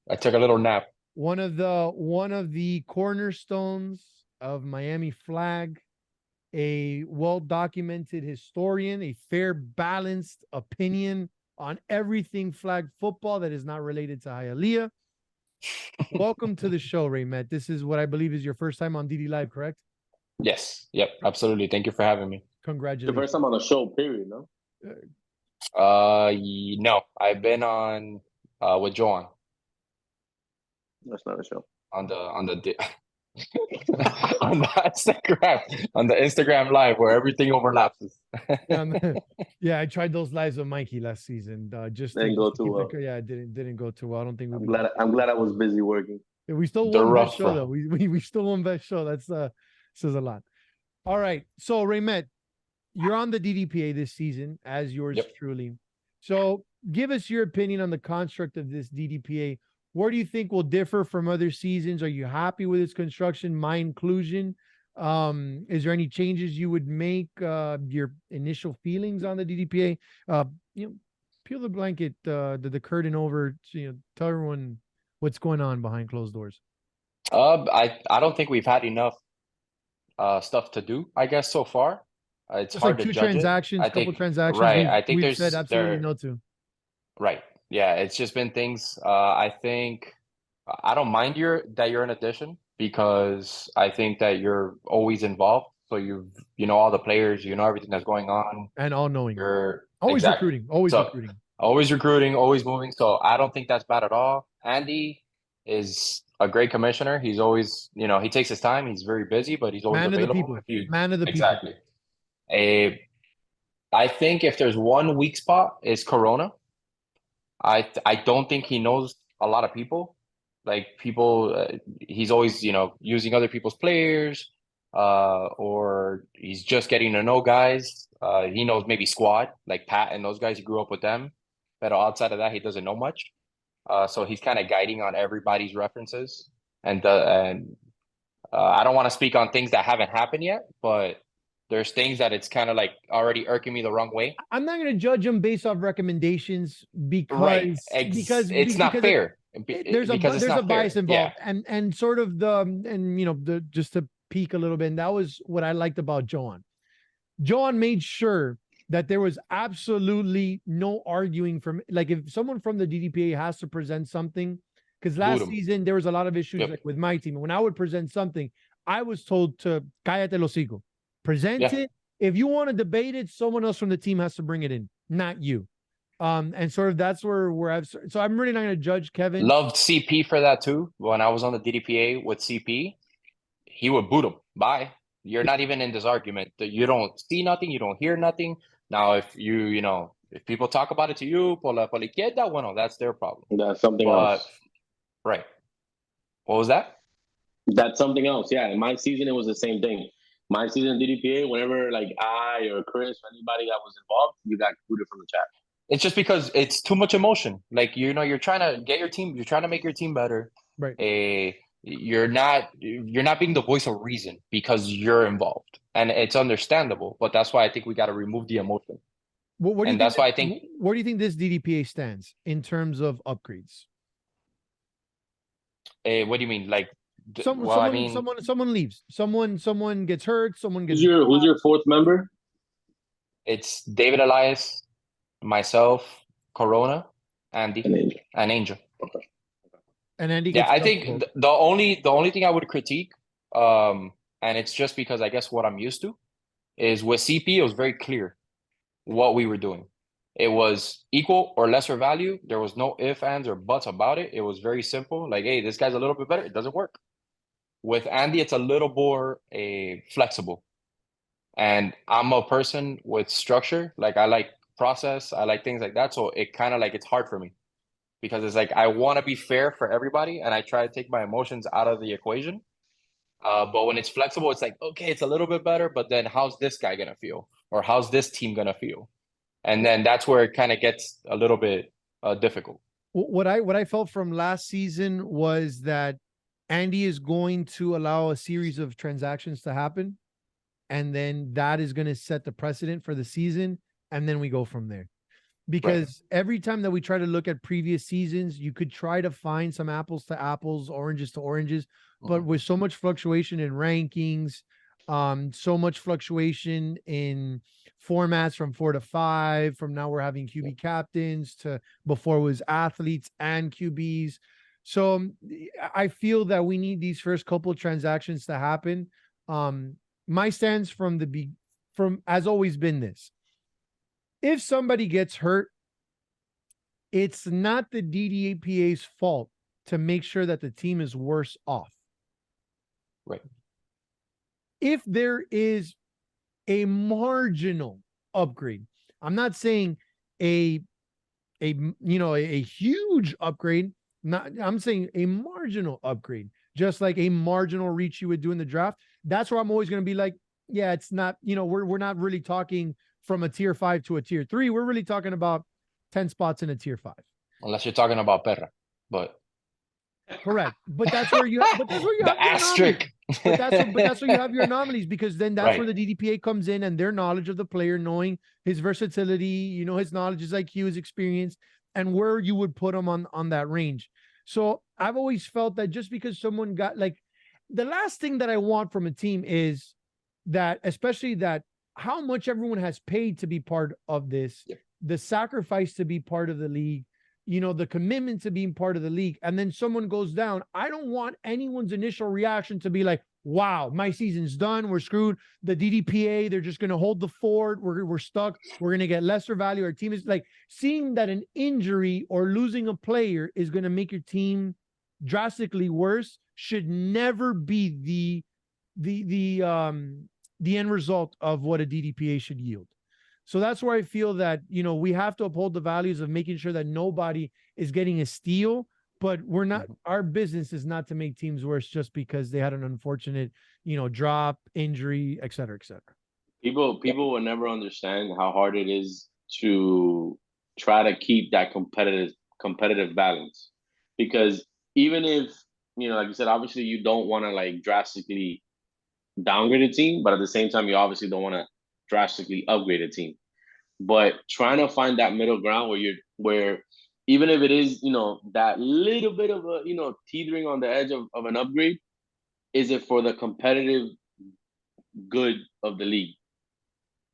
I took a little nap. one of the cornerstones of Miami Flag, a well-documented historian, a fair, balanced opinion on everything flag football that is not related to Hialeah. Welcome to the show, Ray Met. This is what I believe is your first time on DD Live, correct? Yes. Yep. Absolutely. Thank you for having me. The Congratulations. first time on the show, period, no? No, I've been on with Joan That's not a show. on the on the on the Instagram live where everything overlaps. Yeah, man. Yeah, I tried those lives with Mikey last season. Just Didn't go too keep well. yeah, it didn't go too well. I don't think I'm glad I was busy working. we still The won best rough show rough. though. We still won best show. That's says a lot. All right. So Raymet, you're on the DDPA this season, as yours Yep. truly. So give us your opinion on the construct of this DDPA. Where do you think will differ from other seasons? Are you happy with its construction, my inclusion? Is there any changes you would make? Your initial feelings on the DDPA? Peel the blanket, the curtain over. Tell everyone what's going on behind closed doors. I don't think we've had enough stuff to do, I guess, so far. It's Just hard like to two judge it. transactions, I couple think transactions. right. I think We've said there's absolutely there no to. right. Yeah, it's just been things. I think I don't mind that you're an addition because I think that you're always involved. So you know all the players, you know everything that's going on. And all knowing. You're Always exactly. recruiting. Always So, recruiting. always recruiting, always moving. So I don't think that's bad at all. Andy is a great commissioner. He's always, he takes his time. He's very busy, but he's always Man of the available. people. If you Man of the people. exactly. I think if there's one weak spot is Corona. I don't think he knows a lot of people. Like people, he's always, using other people's players, or he's just getting to know guys. He knows maybe squad, like Pat and those guys. He grew up with them, but outside of that, he doesn't know much. So he's kind of guiding on everybody's references, and I don't want to speak on things that haven't happened yet, but there's things that it's kind of like already irking me the wrong way. I'm not going to judge him based off recommendations Right. It's not because fair. there's Because it's a not bias fair. involved, Yeah. and sort of the just to peek a little bit, and that was what I liked about Joan. Joan made sure that there was absolutely no arguing from, like, if someone from the DDPA has to present something, because Boot last 'em. season there was a lot of issues Yep. like with my team. When I would present something, I was told to cállate el hocico, present Yeah. it. If you want to debate it, someone else from the team has to bring it in, not you. And sort of that's where so I'm really not going to judge Kevin. Loved CP for that too. When I was on the DDPA with CP, he would boot him. Bye. You're not even in this argument. You don't see nothing. You don't hear nothing. Now, if if people talk about it to you, por la izquierda, bueno, that's their problem. That's something But else. right. What was that? That's something else. Yeah, in my season, it was the same thing. My season DDPA, whenever like I or Chris or anybody that was involved, you got booted from the chat. It's just because it's too much emotion. Like, you're trying to get your team, you're trying to make your team better. Right. You're not being the voice of reason because you're involved. And it's understandable, but that's why I think we got to remove the emotion. What do you And think that's why I think where do you think this DDPA stands in terms of upgrades? what do you mean? Like, Someone leaves. Someone gets hurt. Someone gets. Who's your fourth member? It's David Elias, myself, Corona, Andy, and Angel. Okay. And Andy Yeah, gets I think the only thing I would critique, and it's just because I guess what I'm used to, is with CP, it was very clear what we were doing. It was equal or lesser value. There was no ifs, ands, or buts about it. It was very simple. Like, hey, this guy's a little bit better. It doesn't work. With Andy, it's a little more flexible. And I'm a person with structure. Like, I like process. I like things like that. So it kind of like, it's hard for me because it's like, I want to be fair for everybody. And I try to take my emotions out of the equation. But when it's flexible, it's like, okay, it's a little bit better, but then how's this guy going to feel? Or how's this team going to feel? And then that's where it kind of gets a little bit difficult. What I felt from last season was that Andy is going to allow a series of transactions to happen. And then that is going to set the precedent for the season. And then we go from there. Because every time that we try to look at previous seasons, you could try to find some apples to apples, oranges to oranges. But with so much fluctuation in rankings, so much fluctuation in formats from 4 to 5, from now we're having QB captains to before it was athletes and QBs. So I feel that we need these first couple of transactions to happen. My stance from has always been this. If somebody gets hurt, it's not the DDPA's fault to make sure that the team is worse off. Right. If there is a marginal upgrade, I'm not saying a huge upgrade. I'm saying a marginal upgrade, just like a marginal reach you would do in the draft. That's where I'm always going to be like, yeah, it's not, we're not really talking from a tier 5 to a tier 3. We're really talking about 10 spots in a tier 5. Unless you're talking about Perra, but correct. But that's where you have the asterisk. But that's where you have your anomalies, because then that's Right. where the DDPA comes in and their knowledge of the player, knowing his versatility, his knowledge, his IQ, his experience, and where you would put him on that range. So I've always felt that just because someone got, like, the last thing that I want from a team is that, especially that how much everyone has paid to be part of this, the sacrifice to be part of the league, the commitment to being part of the league, and then someone goes down. I don't want anyone's initial reaction to be like, wow, my season's done. We're screwed. The DDPA, they're just going to hold the fort. We're stuck. We're going to get lesser value. Our team is like, seeing that an injury or losing a player is going to make your team drastically worse should never be the end result of what a DDPA should yield. So that's where I feel that, we have to uphold the values of making sure that nobody is getting a steal but we're not. Mhm. Our business is not to make teams worse just because they had an unfortunate, drop, injury, et cetera, et cetera. People will never understand how hard it is to try to keep that competitive balance, because even if like you said, obviously you don't want to like drastically downgrade a team, but at the same time you obviously don't want to drastically upgrade a team. But trying to find that middle ground where even if it is that little bit of a teetering on the edge of an upgrade, is it for the competitive good of the league?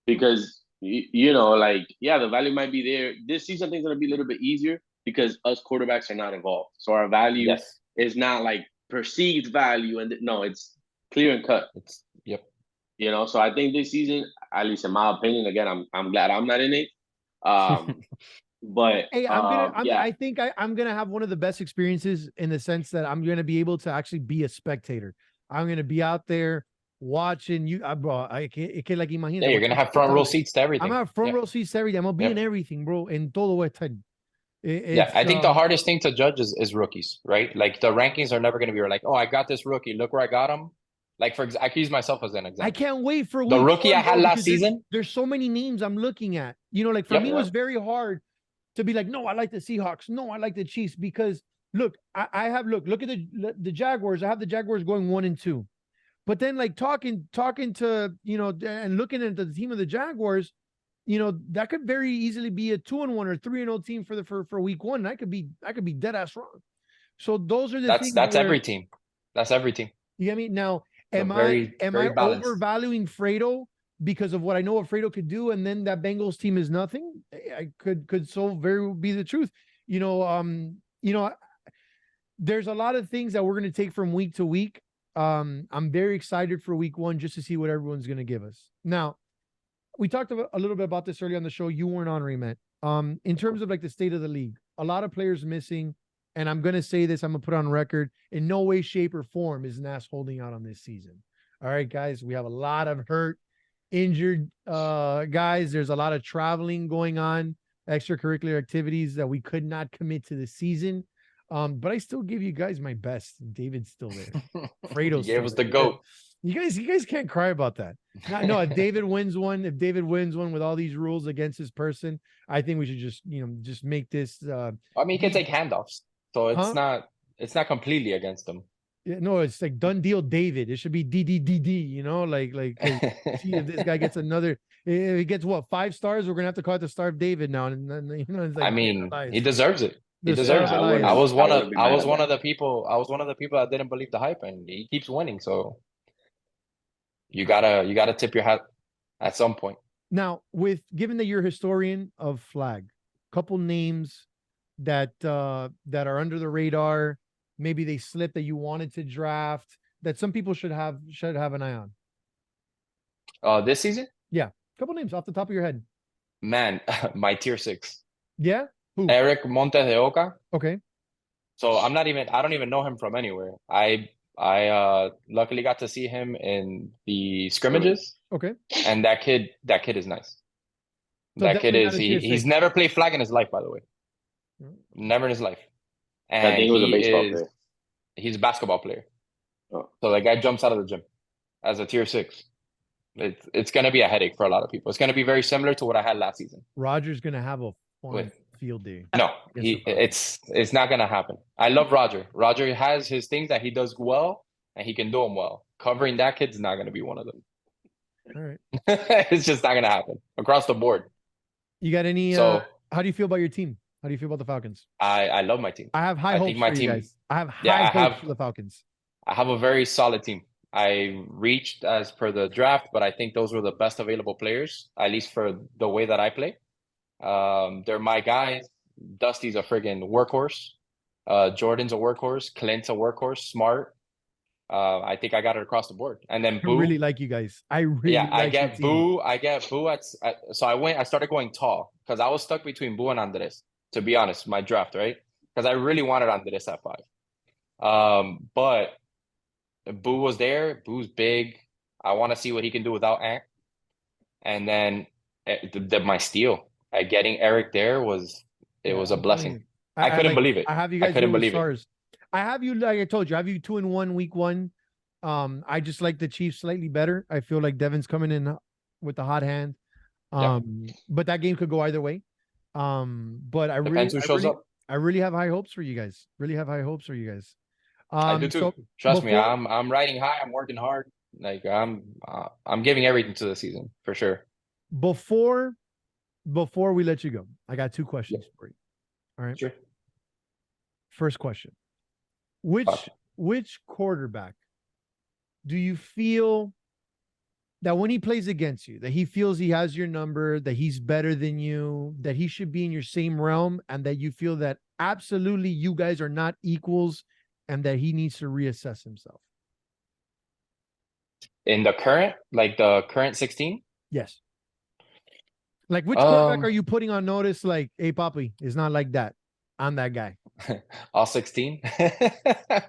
Because like, yeah, the value might be there this season. I think it's going to be a little bit easier because us quarterbacks are not involved, so our value Yes. is not like perceived value, and no, it's clear and cut. Yep. So I think this season, at least in my opinion, again, I'm glad I'm not in it. But Hey, yeah, I think I'm gonna have one of the best experiences in the sense that I'm gonna be able to actually be a spectator. I'm gonna be out there watching you, bro. Like imagínate. Yeah, you're gonna have front row seats to I'm everything. gonna have front Yeah. row seats to everything. I'm gonna be Yeah. in everything, bro. In todo what time. Yeah, I It's think the hardest thing to judge is rookies, right? Like the rankings are never going to be like, oh, I got this rookie. Look where I got him. Like I can use myself as an I example. can't wait for The week rookie I one, had bro, last because season. there's so many names I'm looking at. Like for Yep. me, it Yeah. was very hard to be like, no, I like the Seahawks. No, I like the Chiefs because look, I have look at the Jaguars. I have the Jaguars going 1-2. But then like talking to, and looking at the team of the Jaguars, that could very easily be a 2-1 or 3-0 team for week one. And I could be dead ass wrong. So those are the things That's where, every team. That's every team. you get me? Now, So am very I balanced. overvaluing Fredo because of what I know what Fredo could do, and then that Bengals team is nothing? I could so very well be the truth. There's a lot of things that we're going to take from week to week. I'm very excited for week one just to see what everyone's going to give us. Now, we talked a little bit about this earlier on the show. You weren't on, Remet. In terms of like the state of the league, a lot of players missing. And I'm going to say this, I'm going to put on record. In no way, shape, or form is Nas holding out on this season. All right, guys, we have a lot of hurt, injured guys. There's a lot of traveling going on, extracurricular activities that we could not commit to the season. But I still give you guys my best. David's still there. Fredo's He gave us the there. GOAT. You guys can't cry about that. No, if David wins one with all these rules against his person, I think we should just make this. I mean, you can take handoffs, so it's not completely against them. Yeah, no, it's like done deal, David. It should be DDDD. See if this guy gets another. If he gets 5 stars, we're gonna have to call it the Star of David now. And then it's like, I mean, he deserves it. He The deserves it. Star of wouldn't- I was one wouldn't be I mad was at one that. of the people. I was one of the people that didn't believe the hype, and he keeps winning. So you gotta tip your hat at some point. Now, given that you're a historian of flag, couple names that are under the radar, maybe they slipped that you wanted to draft that some people should have an eye on. This season, Couple names off the top of your head. man, my tier 6, Yeah. Who? Eric Montes de Oca. Okay. So I don't even know him from anywhere. I luckily got to see him in the scrimmages, Okay. and that kid is nice. So That kid definitely is not a tier he's 6. never played flag in his life, by the way. Mm. Never in his life. I And think he was a baseball is player. he's a basketball player. Oh. So the guy jumps out of the gym as a tier 6. It's gonna be a headache for a lot of people. It's gonna be very similar to what I had last season. Roger's gonna have a fun With- field day. No, Against the Falcons. it's not gonna happen. I love Roger. Roger has his things that he does well, and he can do them well. Covering that kid's not gonna be one of them. All right. It's just not gonna happen across the board. You got any? So How do you feel about your team? How do you feel about the Falcons? I love my team. I have high I hopes think my for you team- guys. I have Yeah, high I hopes have- for the Falcons. I have a very solid team. I reached as per the draft, but I think those were the best available players, at least for the way that I play. They're my guys. Dusty's a friggin' workhorse. Jordan's a workhorse. Clint's a workhorse. Smart. I think I got it across the board. And then I Boo. really like you guys. I really Yeah, like I your get team. Boo. I get Boo so I started going tall because I was stuck between Boo and Andres, to be honest, my draft, right? Because I really wanted Andres at 5. But Boo was there. Boo's big. I want to see what he can do without Ant. And then my steal. Getting Eric there was a I'm telling blessing. you, I couldn't believe it. I have you I guys couldn't with believe it. stars. I have you, like I told you, I have you 2-1 week one. I just like the Chiefs slightly better. I feel like Devin's coming in with the hot hand. Yeah. But that game could go either way. But Depends who shows up. I really have high hopes for you guys. Really have high hopes for you guys. I do too. So Trust me, before- I'm riding high. I'm working hard. Like I'm giving everything to the season for sure. before we let you go, I got two questions for you. All right. Sure. First question. Which quarterback do you feel that when he plays against you, that he feels he has your number, that he's better than you, that he should be in your same realm, and that you feel that absolutely you guys are not equals and that he needs to reassess himself? In the current 16? Yes. Like, which quarterback are you putting on notice? Like, hey, Papi, it's not like that. I'm that guy. All 16?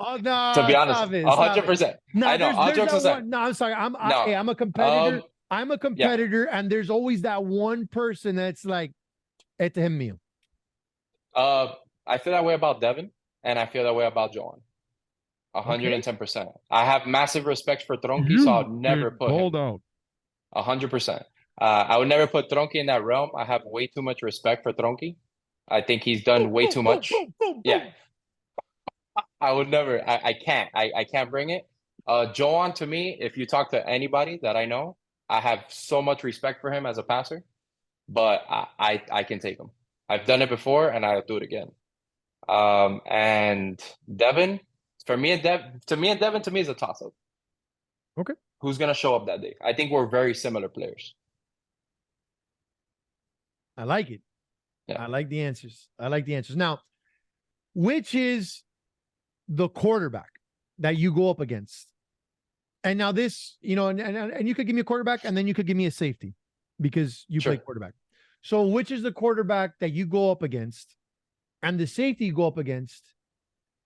Oh no! To be honest, stop it, 100%. No, I know. All jokes aside. No, I'm sorry. I'm a competitor. I'm a yeah. competitor, and there's always that one person that's like, "Este es mío." I feel that way about Devin, and I feel that way about Joan. 110%. I have massive respect for Tronky, so I'll never put him. out. 100%. I would never put Tronky in that realm. I have way too much respect for Tronky. I think he's done way too much. Yeah. I would never. I can't. I can't bring it. Joan, to me, if you talk to anybody that I know, I have so much respect for him as a passer, but I can take him. I've done it before, and I'll do it again. And Devin, to me and Devin is a toss-up. Okay. Who's gonna show up that day? I think we're very similar players. I like it. Yeah. I like the answers. Now, which is the quarterback that you go up against? And now this, and you could give me a quarterback, and then you could give me a safety because you play quarterback. So which is the quarterback that you go up against and the safety you go up against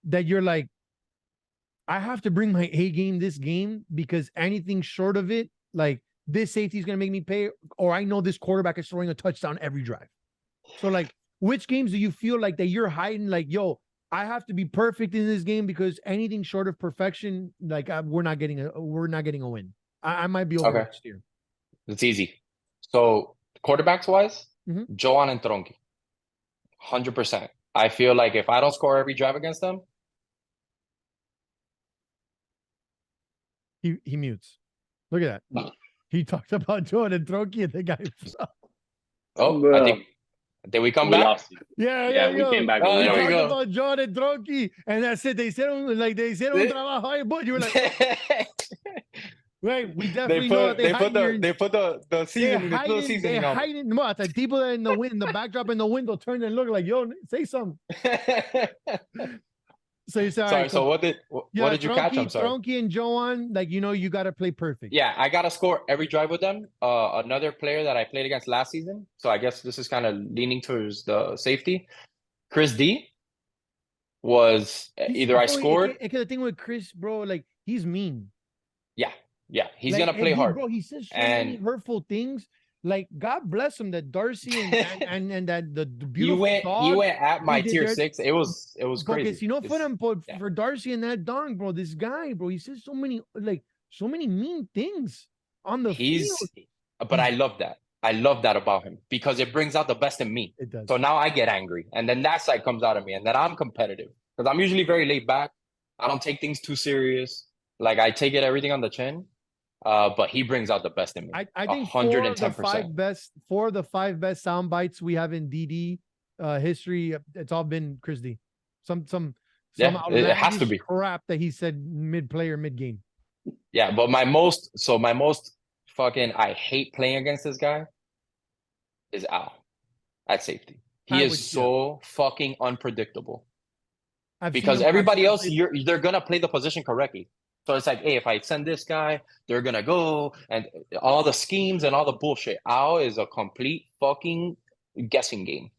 that you're like, I have to bring my A game this game because anything short of it, like this safety is going to make me pay, or I know this quarterback is throwing a touchdown every drive. So like, which games do you feel like that you're hiding? Like, yo, I have to be perfect in this game because anything short of perfection, like we're not getting a win. I might be over next year. It's easy. So quarterbacks wise, Joan and Tronky, 100%. I feel like if I don't score every drive against them, he mutes. Look at that. He talked about Joan and Tronky, and the guy. I think we come back. Yeah, we came back. We there we talked go. about Joan and Tronky, and that's it. They said un trabajo ahí, but you were like, right? We definitely know they put the season. They put the season. They hiding. No, the people that in the backdrop in the window turned and looked like, yo, say something. So you said, sorry. So what did you catch? I'm sorry. Tronky and Joan, like you got to play perfect. Yeah, I got to score every drive with them. Another player that I played against last season, so I guess this is kind of leaning towards the safety. Chris D was I scored. The thing with Chris, bro, like he's mean. Yeah, he's gonna play hard. Bro, he says so many hurtful things. Like God bless him that Darcy and that the beautiful he went at my tier 6. It was crazy. For Darcy and that dong, bro, this guy, bro, he says so many mean things on the field. But I love that. I love that about him because it brings out the best in me. It does. So now I get angry, and then that side comes out of me, and then I'm competitive because I'm usually very laid back. I don't take things too serious. Like I take everything on the chin. But he brings out the best in me. I think 110%. Four of the 5 best sound bites we have in DD history, it's all been Chris D. Some it has to be crap that he said mid game. Yeah, but my most fucking I hate playing against this guy is Al at safety. He is so fucking unpredictable. Because everybody else, they're gonna play the position correctly. So it's like, hey, if I send this guy, they're gonna go, and all the schemes and all the bullshit. Al is a complete fucking guessing game.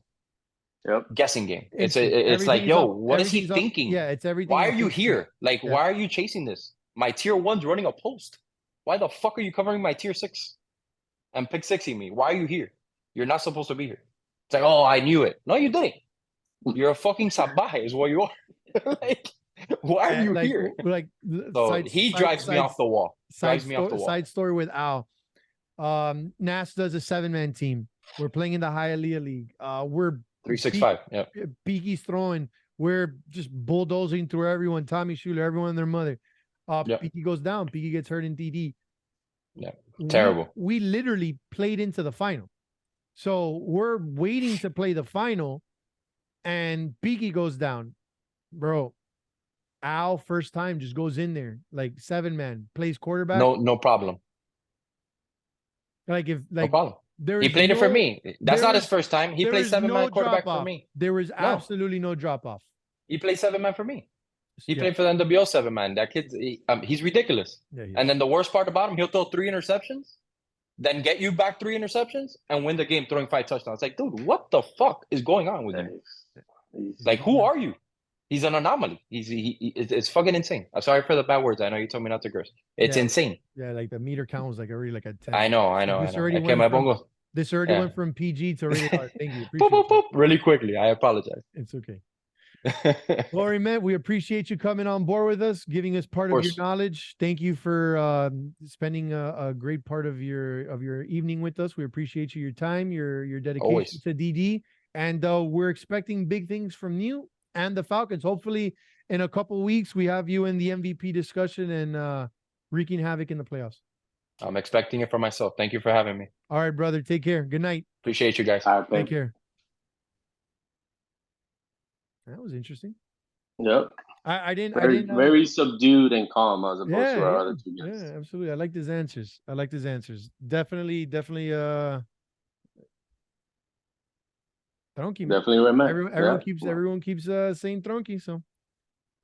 Yep. Guessing game. It's like, yo, what is he thinking? Yeah, it's everything. Why are you here? Like, why are you chasing this? My tier 1's running a post. Why the fuck are you covering my tier 6 and pick 6ing me? Why are you here? You're not supposed to be here. It's like, oh, I knew it. No, you didn't. You're a fucking salvaje is what you are. Like, why are you like, here? like So he drives me off the wall. Drives me off the wall. Side story with Al. Nas does a 7-man team. We're playing in the Hialeah League. We're 365. Yeah. Peaky's throwing. We're just bulldozing through everyone. Tommy Schuler, everyone and their mother. Yep. Peaky goes down. Peaky gets hurt in DD. Yeah. Terrible. We literally played into the final. So we're waiting to play the final, and Peaky goes down. Bro, Al, first time, just goes in there, like 7-man, plays quarterback. No problem. Like, if, No like, problem. He played it for me. That's not his first time. He played 7-man quarterback for me. There was absolutely no drop off. He played 7-man for me. He Yeah. played for the NWO 7-man. That kid's he's ridiculous. Yeah, he And is. then the worst part about him, he'll throw 3 interceptions, then get you back 3 interceptions, and win the game throwing 5 touchdowns. Like, dude, what the fuck is going on with you? Like, who are you? He's an anomaly. It's fucking insane. I'm sorry for the bad words. I know you told me not to curse. It's insane. Yeah, like the meter count was like already like a 10. I know. This already went from PG to rated R. Thank you. Boop, boop, Appreciate boop. Really quickly. I apologize. It's okay. Lori, man, we appreciate you coming on board with us, giving us part of your course. knowledge. Thank you for spending a great part of your evening with us. We appreciate your time, your dedication Always. to DD, and we're expecting big things from you and the Falcons. Hopefully, in a couple weeks, we have you in the MVP discussion and wreaking havoc in the playoffs. I'm expecting it for myself. Thank you for having me. All right, brother. Take care. Good night. Appreciate you guys. All right, Take thank you. care. That was interesting. Yep. I didn't. Very subdued and calm as opposed to our yeah, other 2 guys. yeah, absolutely. I liked his answers. Definitely. Tronky, man. Definitely right, man. Everyone keeps saying Tronky, so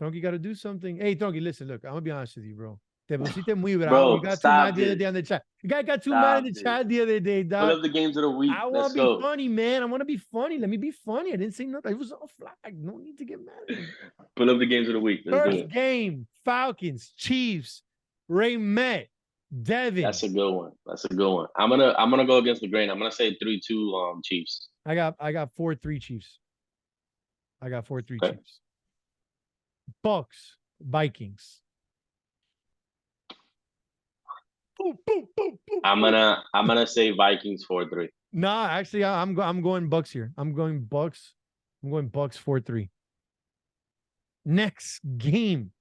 Tronky got to do something. Hey, Tronky, listen, look, I'm gonna be honest with you, bro. Te pusiste muy bravo. You got too mad the other day on the chat. You guy got too mad in the chat the other day, Pull dog. up the games of the week. I Let's want to be go. funny, man. I want to be funny. Let me be funny. I didn't say nothing. It was all flag. No need to get mad. Pull up the games of the week. Let's do First it. game, Falcons, Chiefs, Ray Met, Devin. That's a good one. That's a good one. I'm gonna go against the grain. I'm gonna say 3-2 Chiefs. I got 4-3 Chiefs. I got 4-3 Okay. Chiefs. Bucks, Vikings. Boom, boom, boom, boom. I'm gonna say Vikings 4-3. Nah, actually, I'm going Bucks here. I'm going Bucks 4-3. Next game.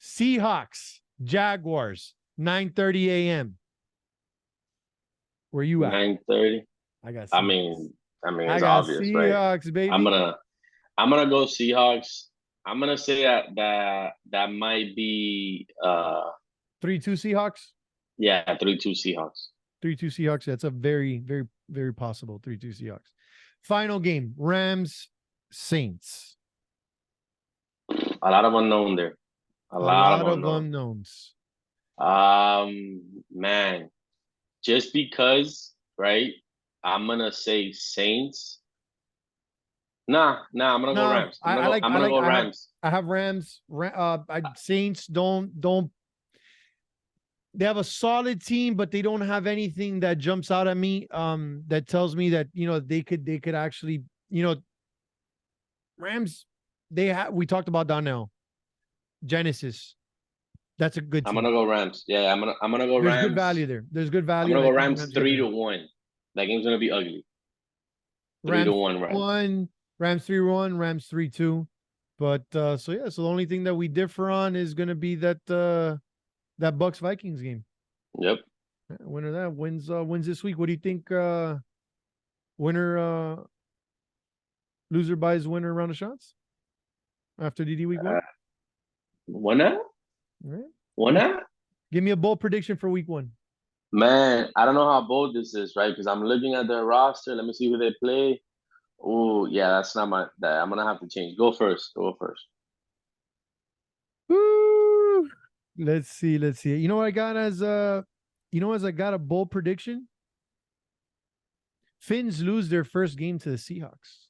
Seahawks, Jaguars, 9:30 a.m. Where you at? 9:30. I got. I Seahawks. mean, I it's got obvious, right? Seahawks, baby. I'm gonna go Seahawks. I'm gonna say that might be 3-2 Seahawks. yeah, 3-2 Seahawks. 3-2 Seahawks. That's a very, very, very possible 3-2 Seahawks. Final game, Rams, Saints. A lot of unknown there. A lot of unknown. unknowns. Man, just because, right? I'm gonna say Saints. Nah, I'm gonna go Rams. I'm gonna go Rams. I have Rams. Saints don't. They have a solid team, but they don't have anything that jumps out at me. That tells me that they could actually Rams. We talked about Donnell, Genesis. That's a good team. I'm gonna go Rams. Yeah, I'm gonna go Rams. There's good value there. There's good value. I'm gonna go Rams 3-1. That game's gonna be ugly. 3-1 Rams. Rams 3-1, Rams 3-2. But so the only thing that we differ on is gonna be that Bucks Vikings game. Yep. Winner that wins this week. What do you think? Loser buys winner round of shots after DD week 1. Winner? Right. Winner? Give me a bold prediction for week 1. Man, I don't know how bold this is, right? Because I'm looking at their roster. Let me see who they play. Oh, yeah, that's not that. I'm gonna have to change. Go first. Woo! Let's see. You know what I got as I got a bold prediction? Finns lose their first game to the Seahawks.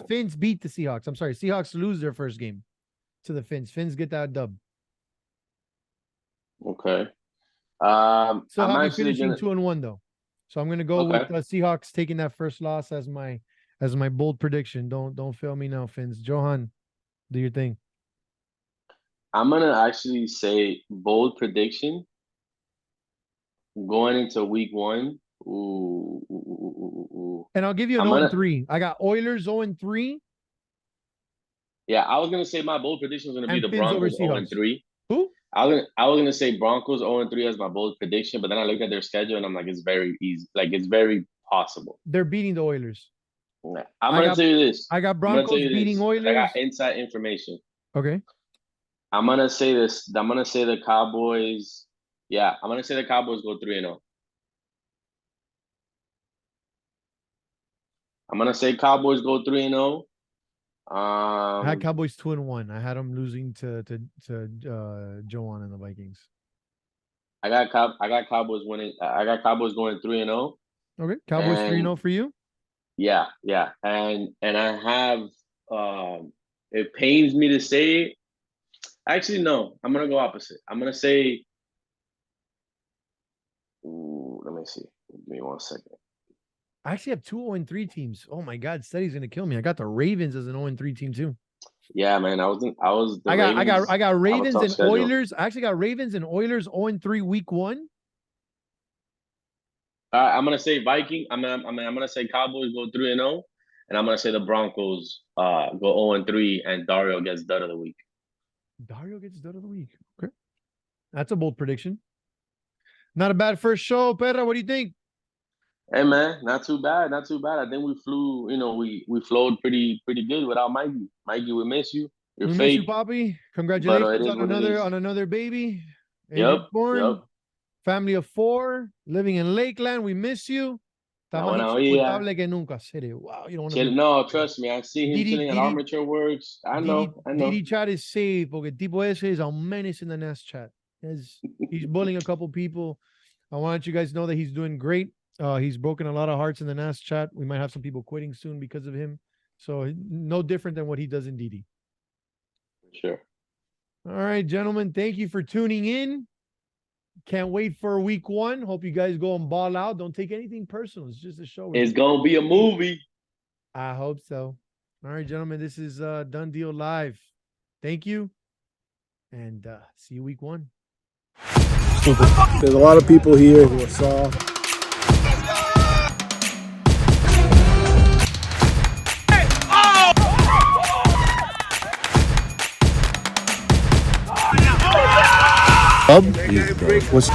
Finns beat the Seahawks. I'm sorry. Seahawks lose their first game to the Finns. Finns get that dub. Okay. So I'm how are we actually finishing 2-1 though? So I'm gonna go Okay. with Seahawks taking that first loss as my bold prediction. Don't fail me now, Fins. Johan, do your thing. I'm gonna actually say bold prediction going into week 1. Ooh. And I'll give you an I'm 0 gonna 3. I got Oilers 0 3 Yeah, I was gonna say my bold prediction was gonna be and the Fins over Broncos 0 Seahawks. 3. Who? I was gonna say Broncos 0 3 as my bold prediction, but then I looked at their schedule and I'm like, it's very easy. Like it's very possible. They're beating the Oilers. I'm I gonna got tell you this. I got I'm gonna tell Broncos you beating this. 'Cause I got Oilers. inside information. Okay. I'm gonna say this. I'm gonna say the Cowboys. Yeah, I'm gonna say the Cowboys go 3-0. I'm gonna say Cowboys go 3-0. I had Um, Cowboys 2-1. I had them losing to Joan and the Vikings. I got Cowboys winning. I got Cowboys going 3-0. Okay. Cowboys 3-0 And for you. yeah, and I have. It pains me to say it. Actually, no. I'm gonna go opposite. I'm gonna say. Ooh, let me see. Give me 1 second. I actually have 2 0-3 teams. Oh my God, Steady's gonna kill me. I got the Ravens as an 0-3 team too. Yeah, man. I was the I got Ravens tough and schedule. Oilers. I actually got Ravens and Oilers 0-3 week 1. I'm gonna say Viking. I'm gonna say Cowboys go 3-0, and I'm gonna say the Broncos go 0-3, and Dario gets dud of the week. Dario gets dud of the week. Okay. That's a bold prediction. Not a bad first show, Pedro. What do you think? Hey man, not too bad, not too bad. I think we flew, we flowed pretty good without Mikey. Mikey, we miss you. You're We miss you, fake, Poppy. but Congratulations it is on what it is. another baby. Yep, Infant born. yep. Family of 4, living in Lakeland. We miss you. Está Now más when I yeah, insoportable que nunca. Serio. Wow, you don't want to be. no, trust me, I see him chilling at Didi, Armature Works. I know. Didi chat is safe porque tipo ese is a menace in the Nest chat. He's bullying a couple people. I want you guys to know that he's doing great. He's broken a lot of hearts in the Nest chat. We might have some people quitting soon because of him. So no different than what he does in Didi. Sure. All right, gentlemen. Thank you for tuning in. Can't wait for week 1. Hope you guys go and ball out. Don't take anything personal. It's just a show. It's gonna be a movie. I hope so. All right, gentlemen. This is Done Deal Live. Thank you. And see you week 1. There's a lot of people here who are soft. What's